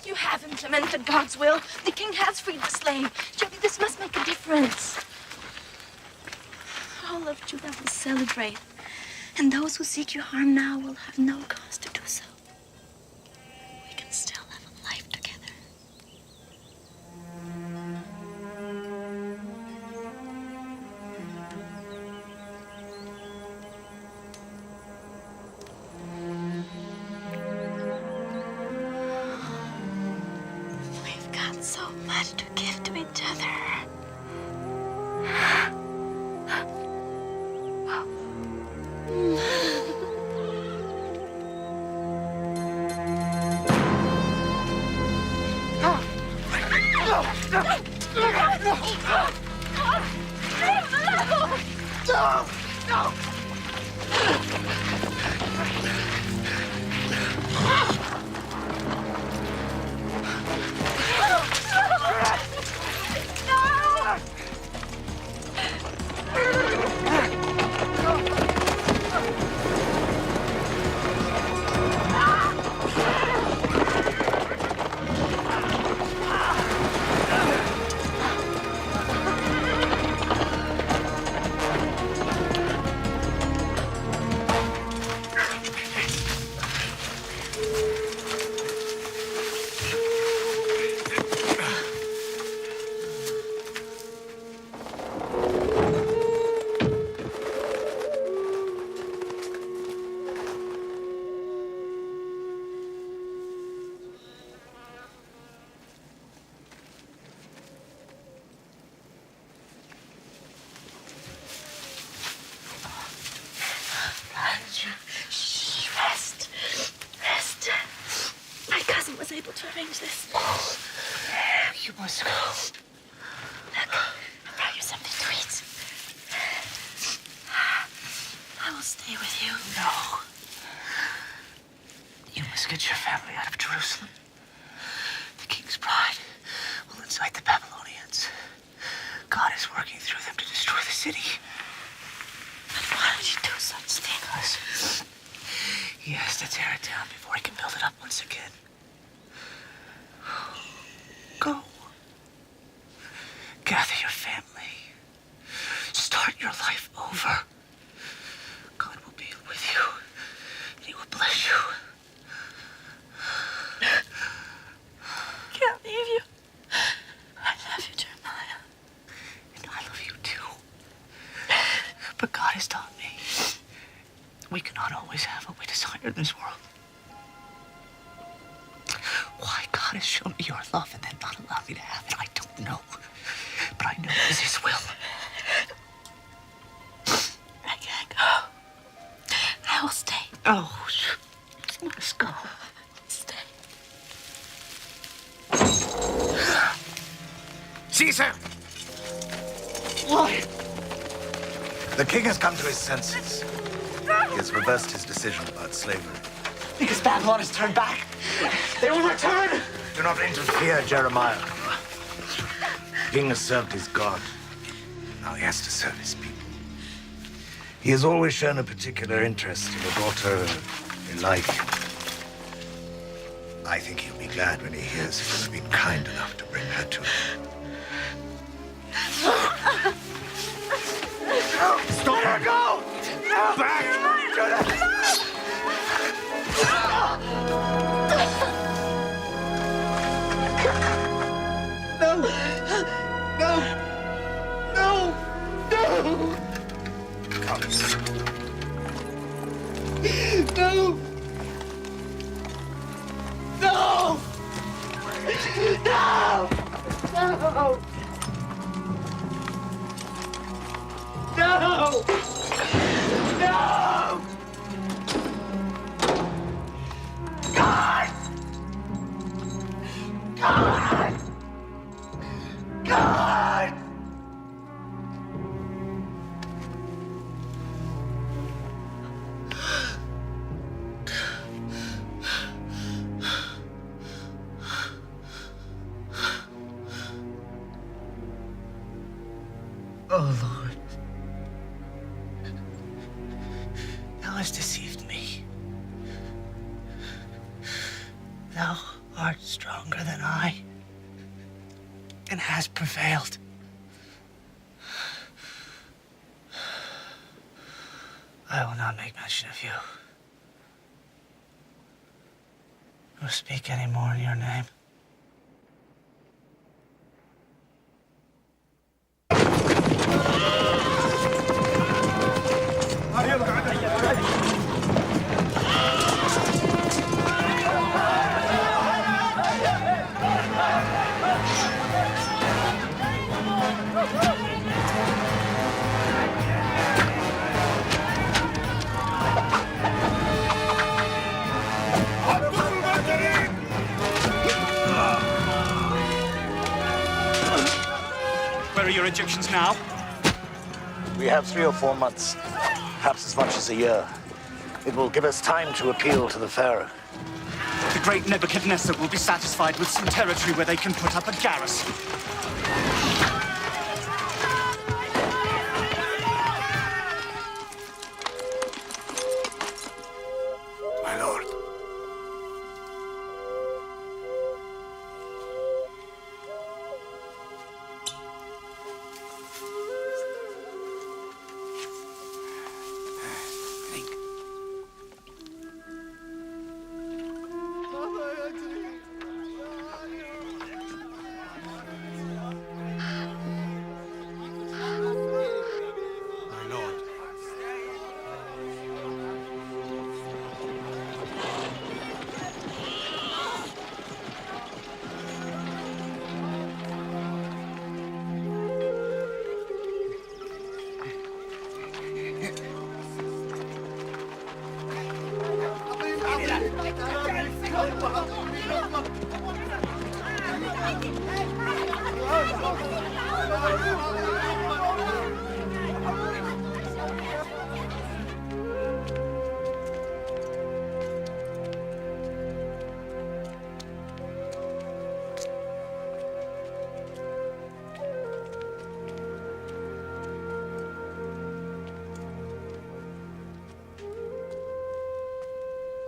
you have implemented God's will. The king has freed the slave. Surely this must make a difference. All of Judah will celebrate, and those who seek your harm now will have no cause to do so. We can still have a life together. We've got so much to give to each other. Shh, rest. Rest. My cousin was able to arrange this. You must go. Look, I brought you something to eat. I will stay with you. No. You must get your family out of Jerusalem. The king's pride will incite the Babylonians. God is working through them to destroy the city. But why would you do such things? Because he has to tear it down before he can build it up once again. Go. Gather your family. Start your life over. God will be with you, and he will bless you. Can't leave you. I love you, Jeremiah. And I love you too. But God has taught me we cannot always have what we desire in this world. Why God has shown me your love and then not allowed me to have it, I don't know. But I know it is his will. I can't go. I will stay. Oh, let's go. Stay. Caesar! What? The king has come to his senses. He has reversed his decision about slavery. Because Babylon has turned back. They will return. Do not interfere, Jeremiah. The king has served his God. Now he has to serve his people. He has always shown a particular interest in a daughter they like. I think he'll be glad when he hears you have been kind enough to bring her to him. back to the... No! No! No! No! Come. No! No! No! No! No! No! God! God! God! Oh, Lord. Thou hast deceived me. Thou art stronger than I, and hast prevailed. I will not make mention of you, nor speak any more in your name. Where are your Egyptians now? We have 3 or 4 months, perhaps as much as a year. It will give us time to appeal to the Pharaoh. The great Nebuchadnezzar will be satisfied with some territory where they can put up a garrison. My lord.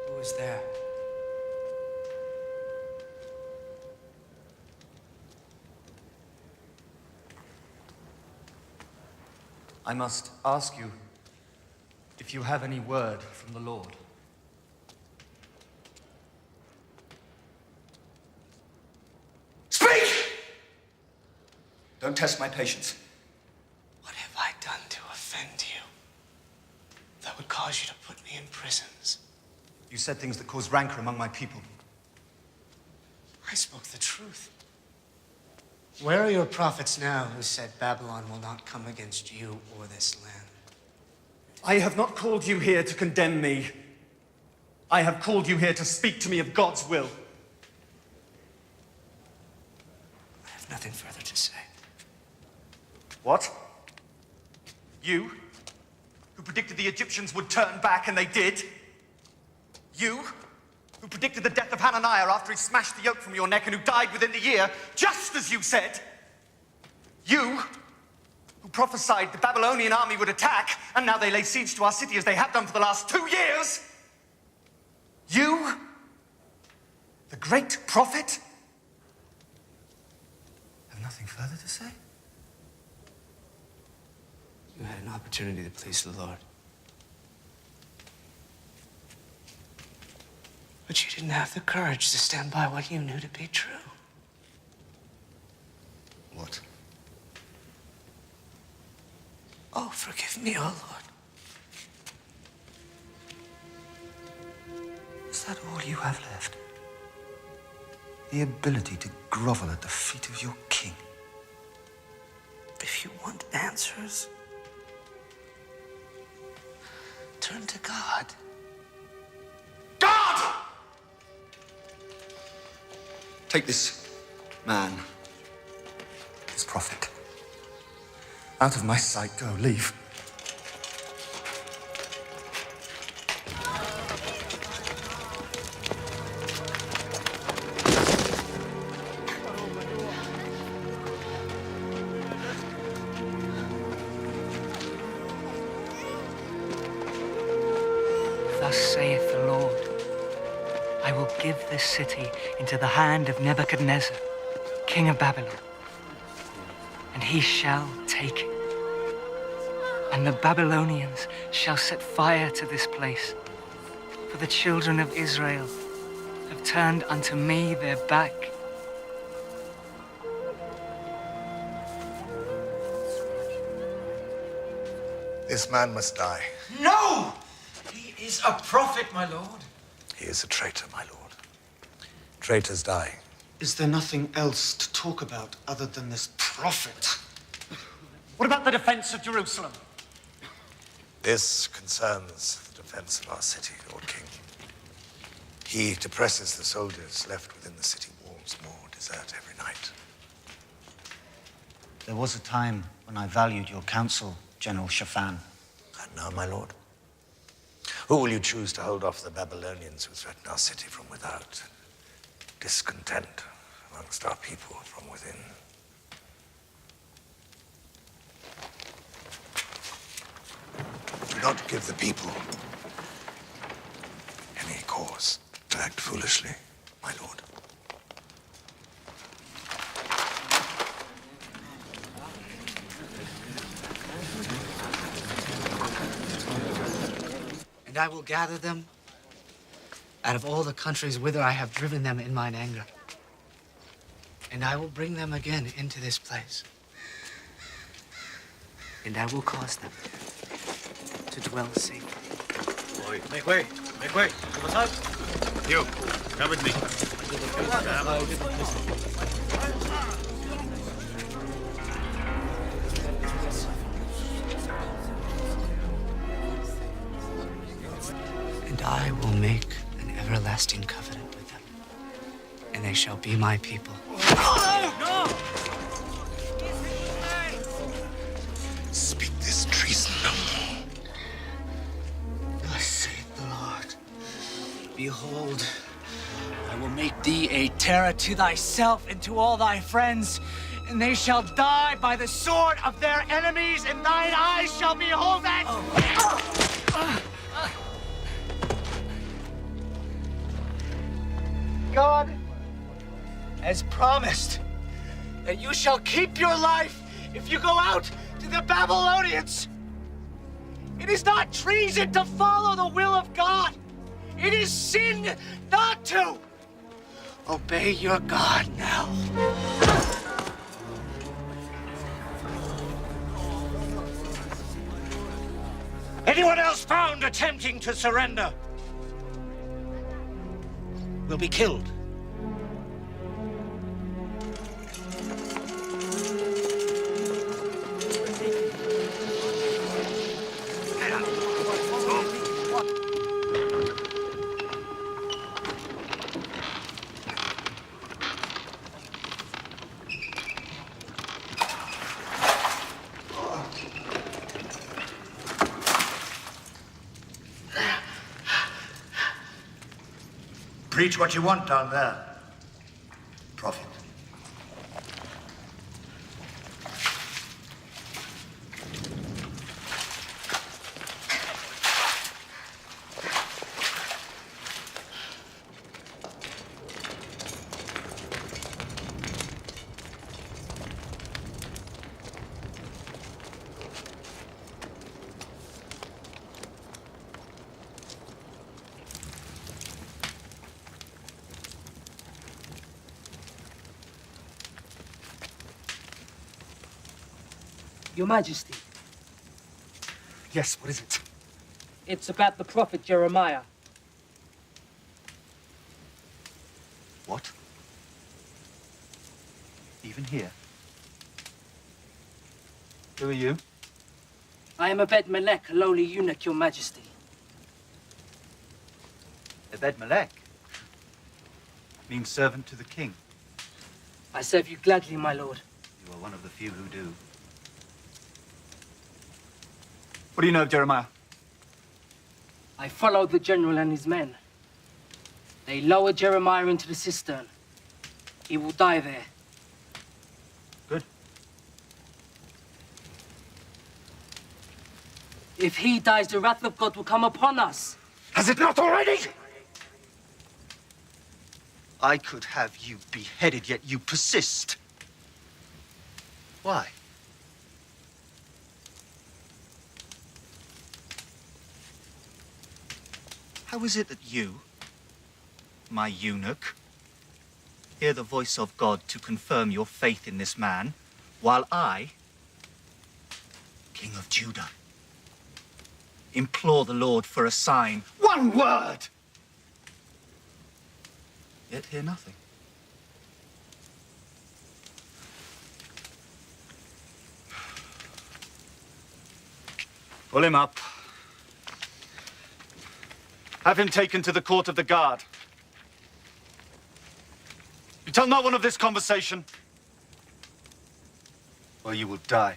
Who is there? I must ask you if you have any word from the Lord. Speak! Don't test my patience. What have I done to offend you that would cause you to put me in prisons? You said things that caused rancor among my people. I spoke the truth. Where are your prophets now who said Babylon will not come against you or this land? I have not called you here to condemn me. I have called you here to speak to me of God's will. I have nothing further to say. What? You, who predicted the Egyptians would turn back, and they did? You, who predicted the death of Hananiah after he smashed the yoke from your neck and who died within the year, just as you said? You, who prophesied the Babylonian army would attack, and now they lay siege to our city as they have done for the last 2 years? You, the great prophet? Have nothing further to say? You had an opportunity to please the Lord. But you didn't have the courage to stand by what you knew to be true. What? Oh, forgive me, oh Lord. Is that all you have left? The ability to grovel at the feet of your king. If you want answers, turn to God. God! Take this man, this prophet. Out of my sight, go, leave. Thus saith the Lord, I will give this city into the hand of Nebuchadnezzar, king of Babylon, and he shall take it. And the Babylonians shall set fire to this place, for the children of Israel have turned unto me their back. This man must die. No! He is a prophet, my lord. He is a traitor, my lord. Traitors die. Is there nothing else to talk about other than this prophet? What about the defense of Jerusalem? This concerns the defense of our city, Lord King. He depresses the soldiers left within the city walls more desert every night. There was a time when I valued your counsel, General Shaphan. And now, my lord, who will you choose to hold off the Babylonians who threaten our city from without? Discontent amongst our people from within. Do not give the people any cause to act foolishly, my lord. And I will gather them out of all the countries whither I have driven them in mine anger. And I will bring them again into this place. And I will cause them to dwell safely. Boy, make way, make way. What's up? You, come with me. And I will make an everlasting covenant with them, and they shall be my people. No! Speak this treason no more. Thus saith the Lord, behold, I will make thee a terror to thyself and to all thy friends, and they shall die by the sword of their enemies, and thine eyes shall behold that. God has promised that you shall keep your life if you go out to the Babylonians. It is not treason to follow the will of God. It is sin not to. Obey your God now. Anyone else found attempting to surrender will be killed. Preach what you want down there, prophet. Your Majesty, Yes, what is it? it's about the prophet Jeremiah. What? Even here? Who are you? I am Abed Melech, a lowly eunuch, Your Majesty. Ebed Melech? Means servant to the king. I serve you gladly, my lord. You are one of the few who do. What do you know of Jeremiah? I followed the general and his men. They lowered Jeremiah into the cistern. He will die there. Good. If he dies, the wrath of God will come upon us. Has it not already? I could have you beheaded, yet you persist. Why? How is it that you, my eunuch, hear the voice of God to confirm your faith in this man, while I, King of Judah, implore the Lord for a sign, one word, yet hear nothing? Pull him up. Have him taken to the court of the guard. You tell no one of this conversation, or you will die.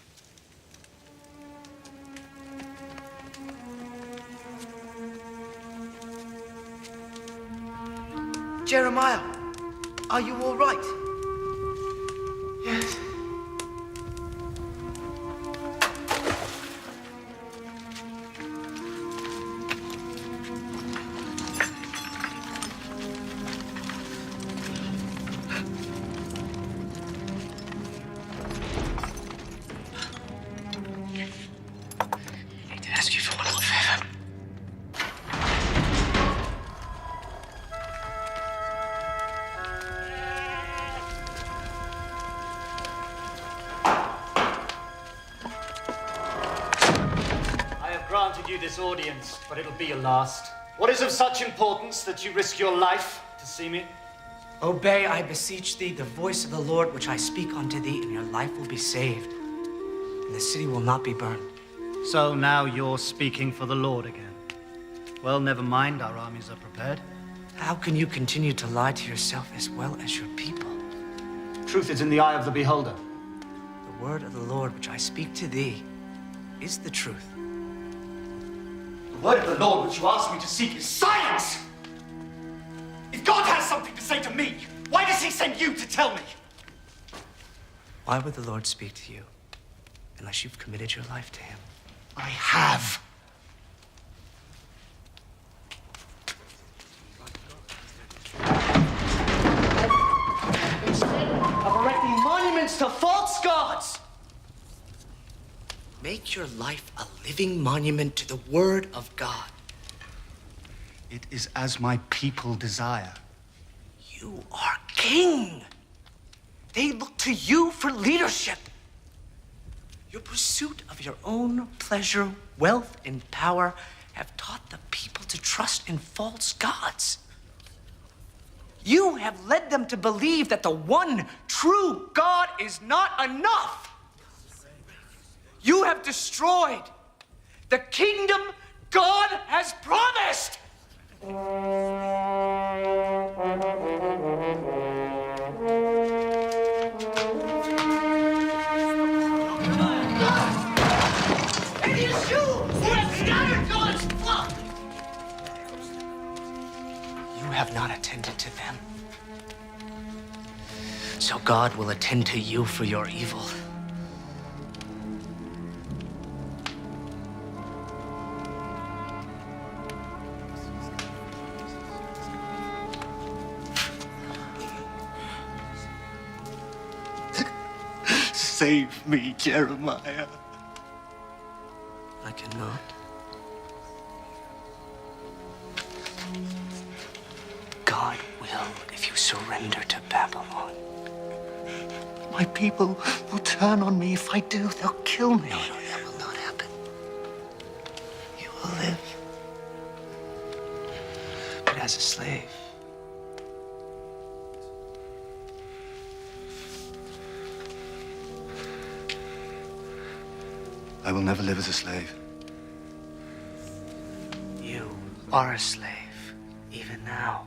Jeremiah, are you all right? Yes. I need to ask you for one more favor. Granted you this audience, but it'll be your last. What is of such importance that you risk your life to see me? Obey, I beseech thee, the voice of the Lord which I speak unto thee, and your life will be saved, and the city will not be burned. So now you're speaking for the Lord again. Well, never mind, our armies are prepared. How can you continue to lie to yourself as well as your people? Truth is in the eye of the beholder. The word of the Lord which I speak to thee is the truth. The word of the Lord which you asked me to seek is silence! If God has something to say to me, why does he send you to tell me? Why would the Lord speak to you unless you've committed your life to him? I have. Instead of erecting monuments to false gods, make your life a living monument to the Word of God. It is as my people desire. You are king. They look to you for leadership. Your pursuit of your own pleasure, wealth, and power have taught the people to trust in false gods. You have led them to believe that the one true God is not enough. You have destroyed the kingdom God has promised. It is you who have scattered God's flock. You have not attended to them. So God will attend to you for your evil. Save me, Jeremiah. I cannot. God will if you surrender to Babylon. My people will turn on me. If I do, they'll kill me. No, that will not happen. You will live. But as a slave. I will never live as a slave. You are a slave, even now.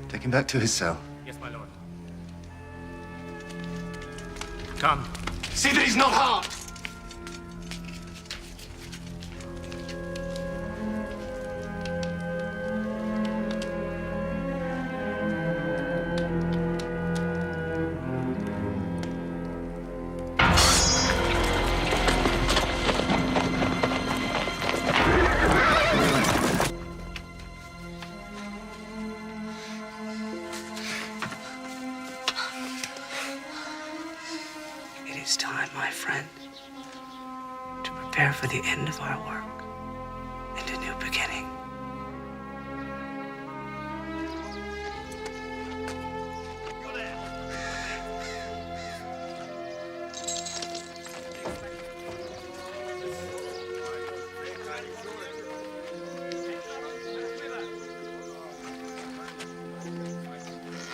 Take him back to his cell. Yes, my lord. Come. See that he's not harmed. It is time, my friend, to prepare for the end of our work and a new beginning.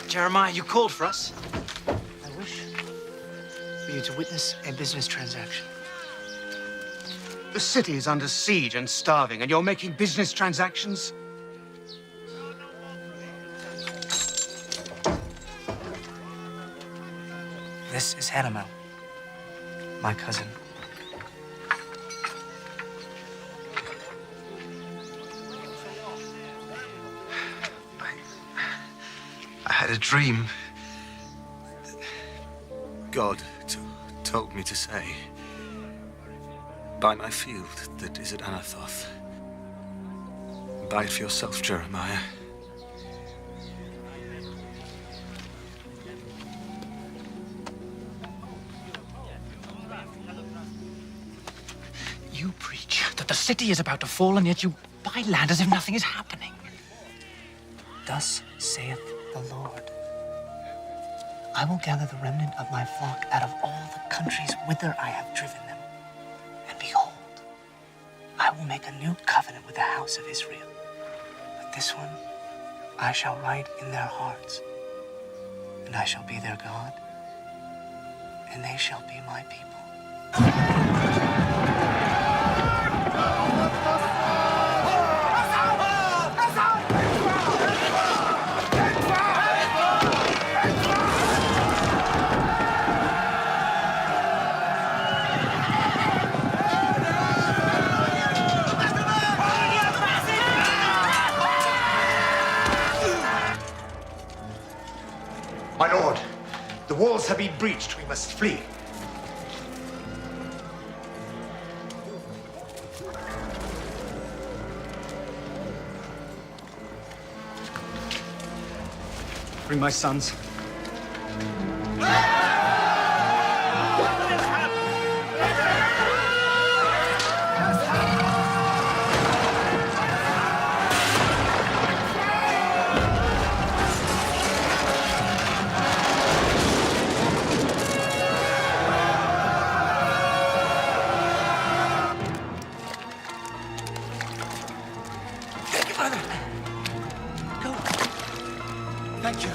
Jeremiah, you called for us. I wish for you to witness a business transaction. The city is under siege and starving, and you're making business transactions? This is Hanamel, my cousin. I had a dream. God told me to say, buy my field that is at Anathoth. Buy it for yourself, Jeremiah. You preach that the city is about to fall, and yet you buy land as if nothing is happening. Thus saith the Lord. I will gather the remnant of my flock out of all the countries whither I have driven them. And behold, I will make a new covenant with the house of Israel. But this one I shall write in their hearts, and I shall be their God, and they shall be my people. My lord, the walls have been breached. We must flee. Bring my sons. Thank you, Father. Go. Thank you.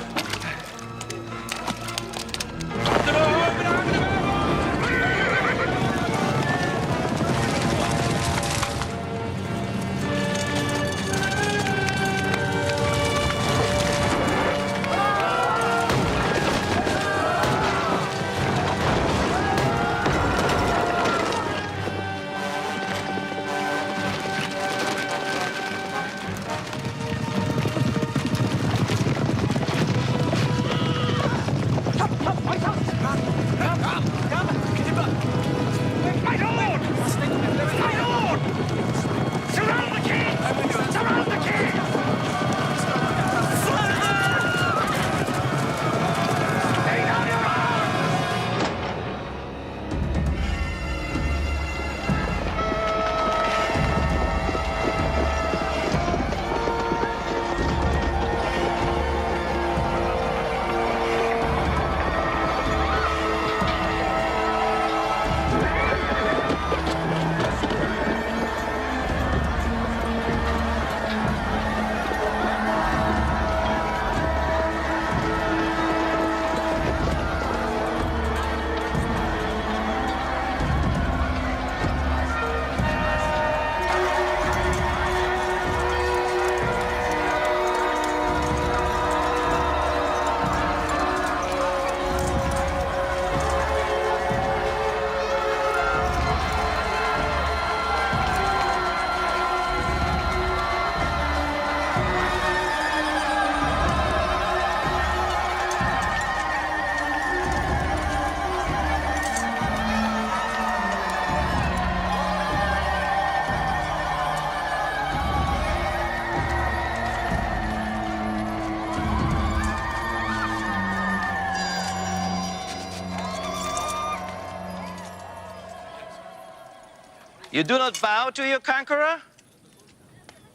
You do not bow to your conqueror?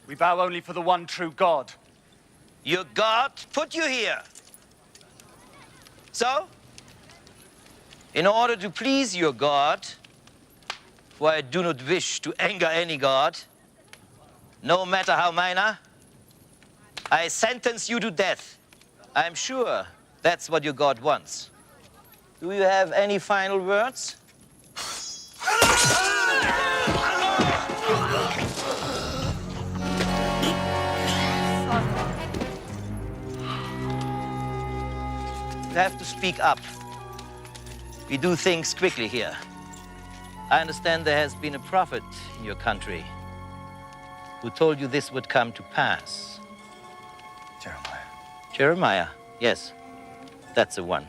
We bow only for the one true God. Your God put you here. So, in order to please your God, for I do not wish to anger any God, no matter how minor, I sentence you to death. I'm sure that's what your God wants. Do you have any final words? You have to speak up. We do things quickly here. I understand there has been a prophet in your country who told you this would come to pass. Jeremiah. Jeremiah, yes, that's the one.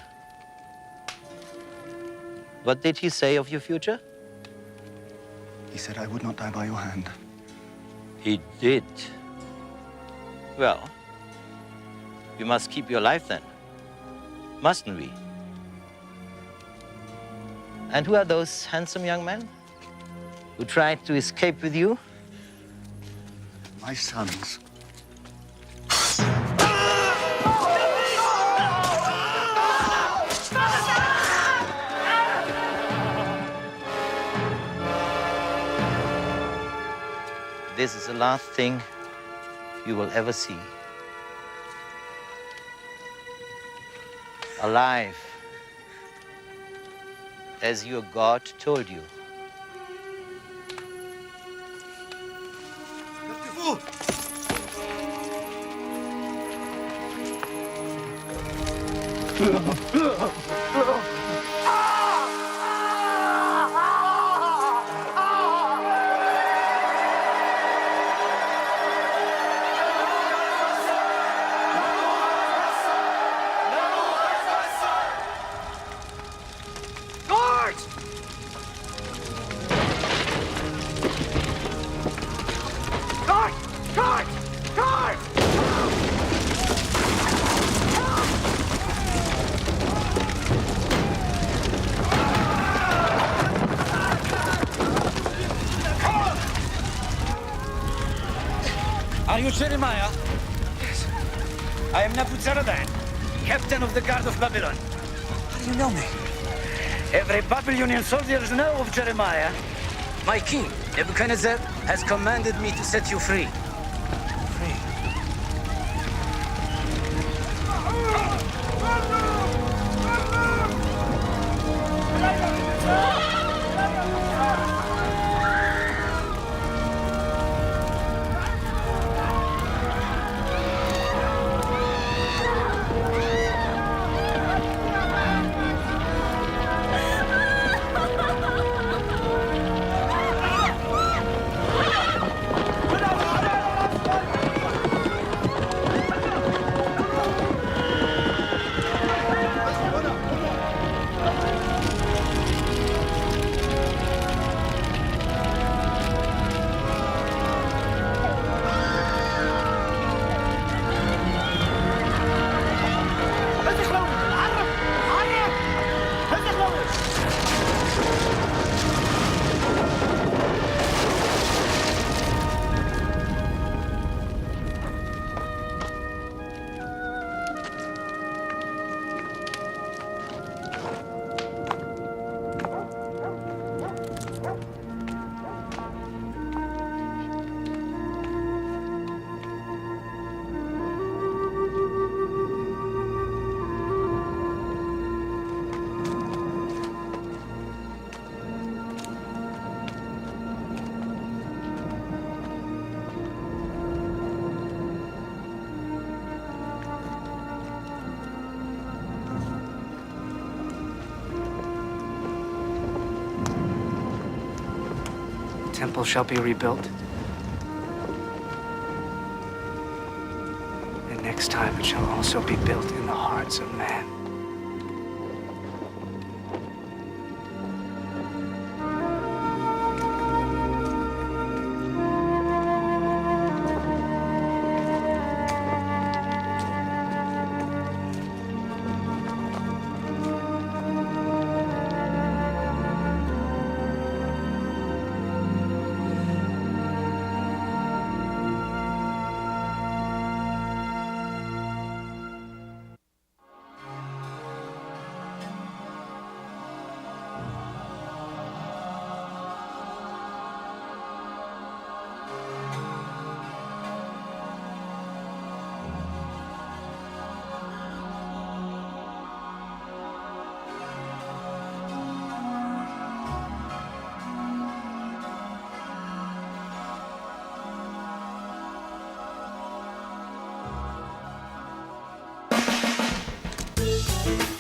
What did he say of your future? He said I would not die by your hand. He did. Well, we must keep your life then, mustn't we? And who are those handsome young men who tried to escape with you? My sons. This is the last thing you will ever see. Alive, as your God told you. Are you Jeremiah? Yes. I am Nebuzaradan, captain of the guard of Babylon. How do you know me? Every Babylonian soldier knows of Jeremiah. My king, Nebuchadnezzar, has commanded me to set you free. Temple shall be rebuilt. And next time it shall also be built in the hearts of man. Thank you.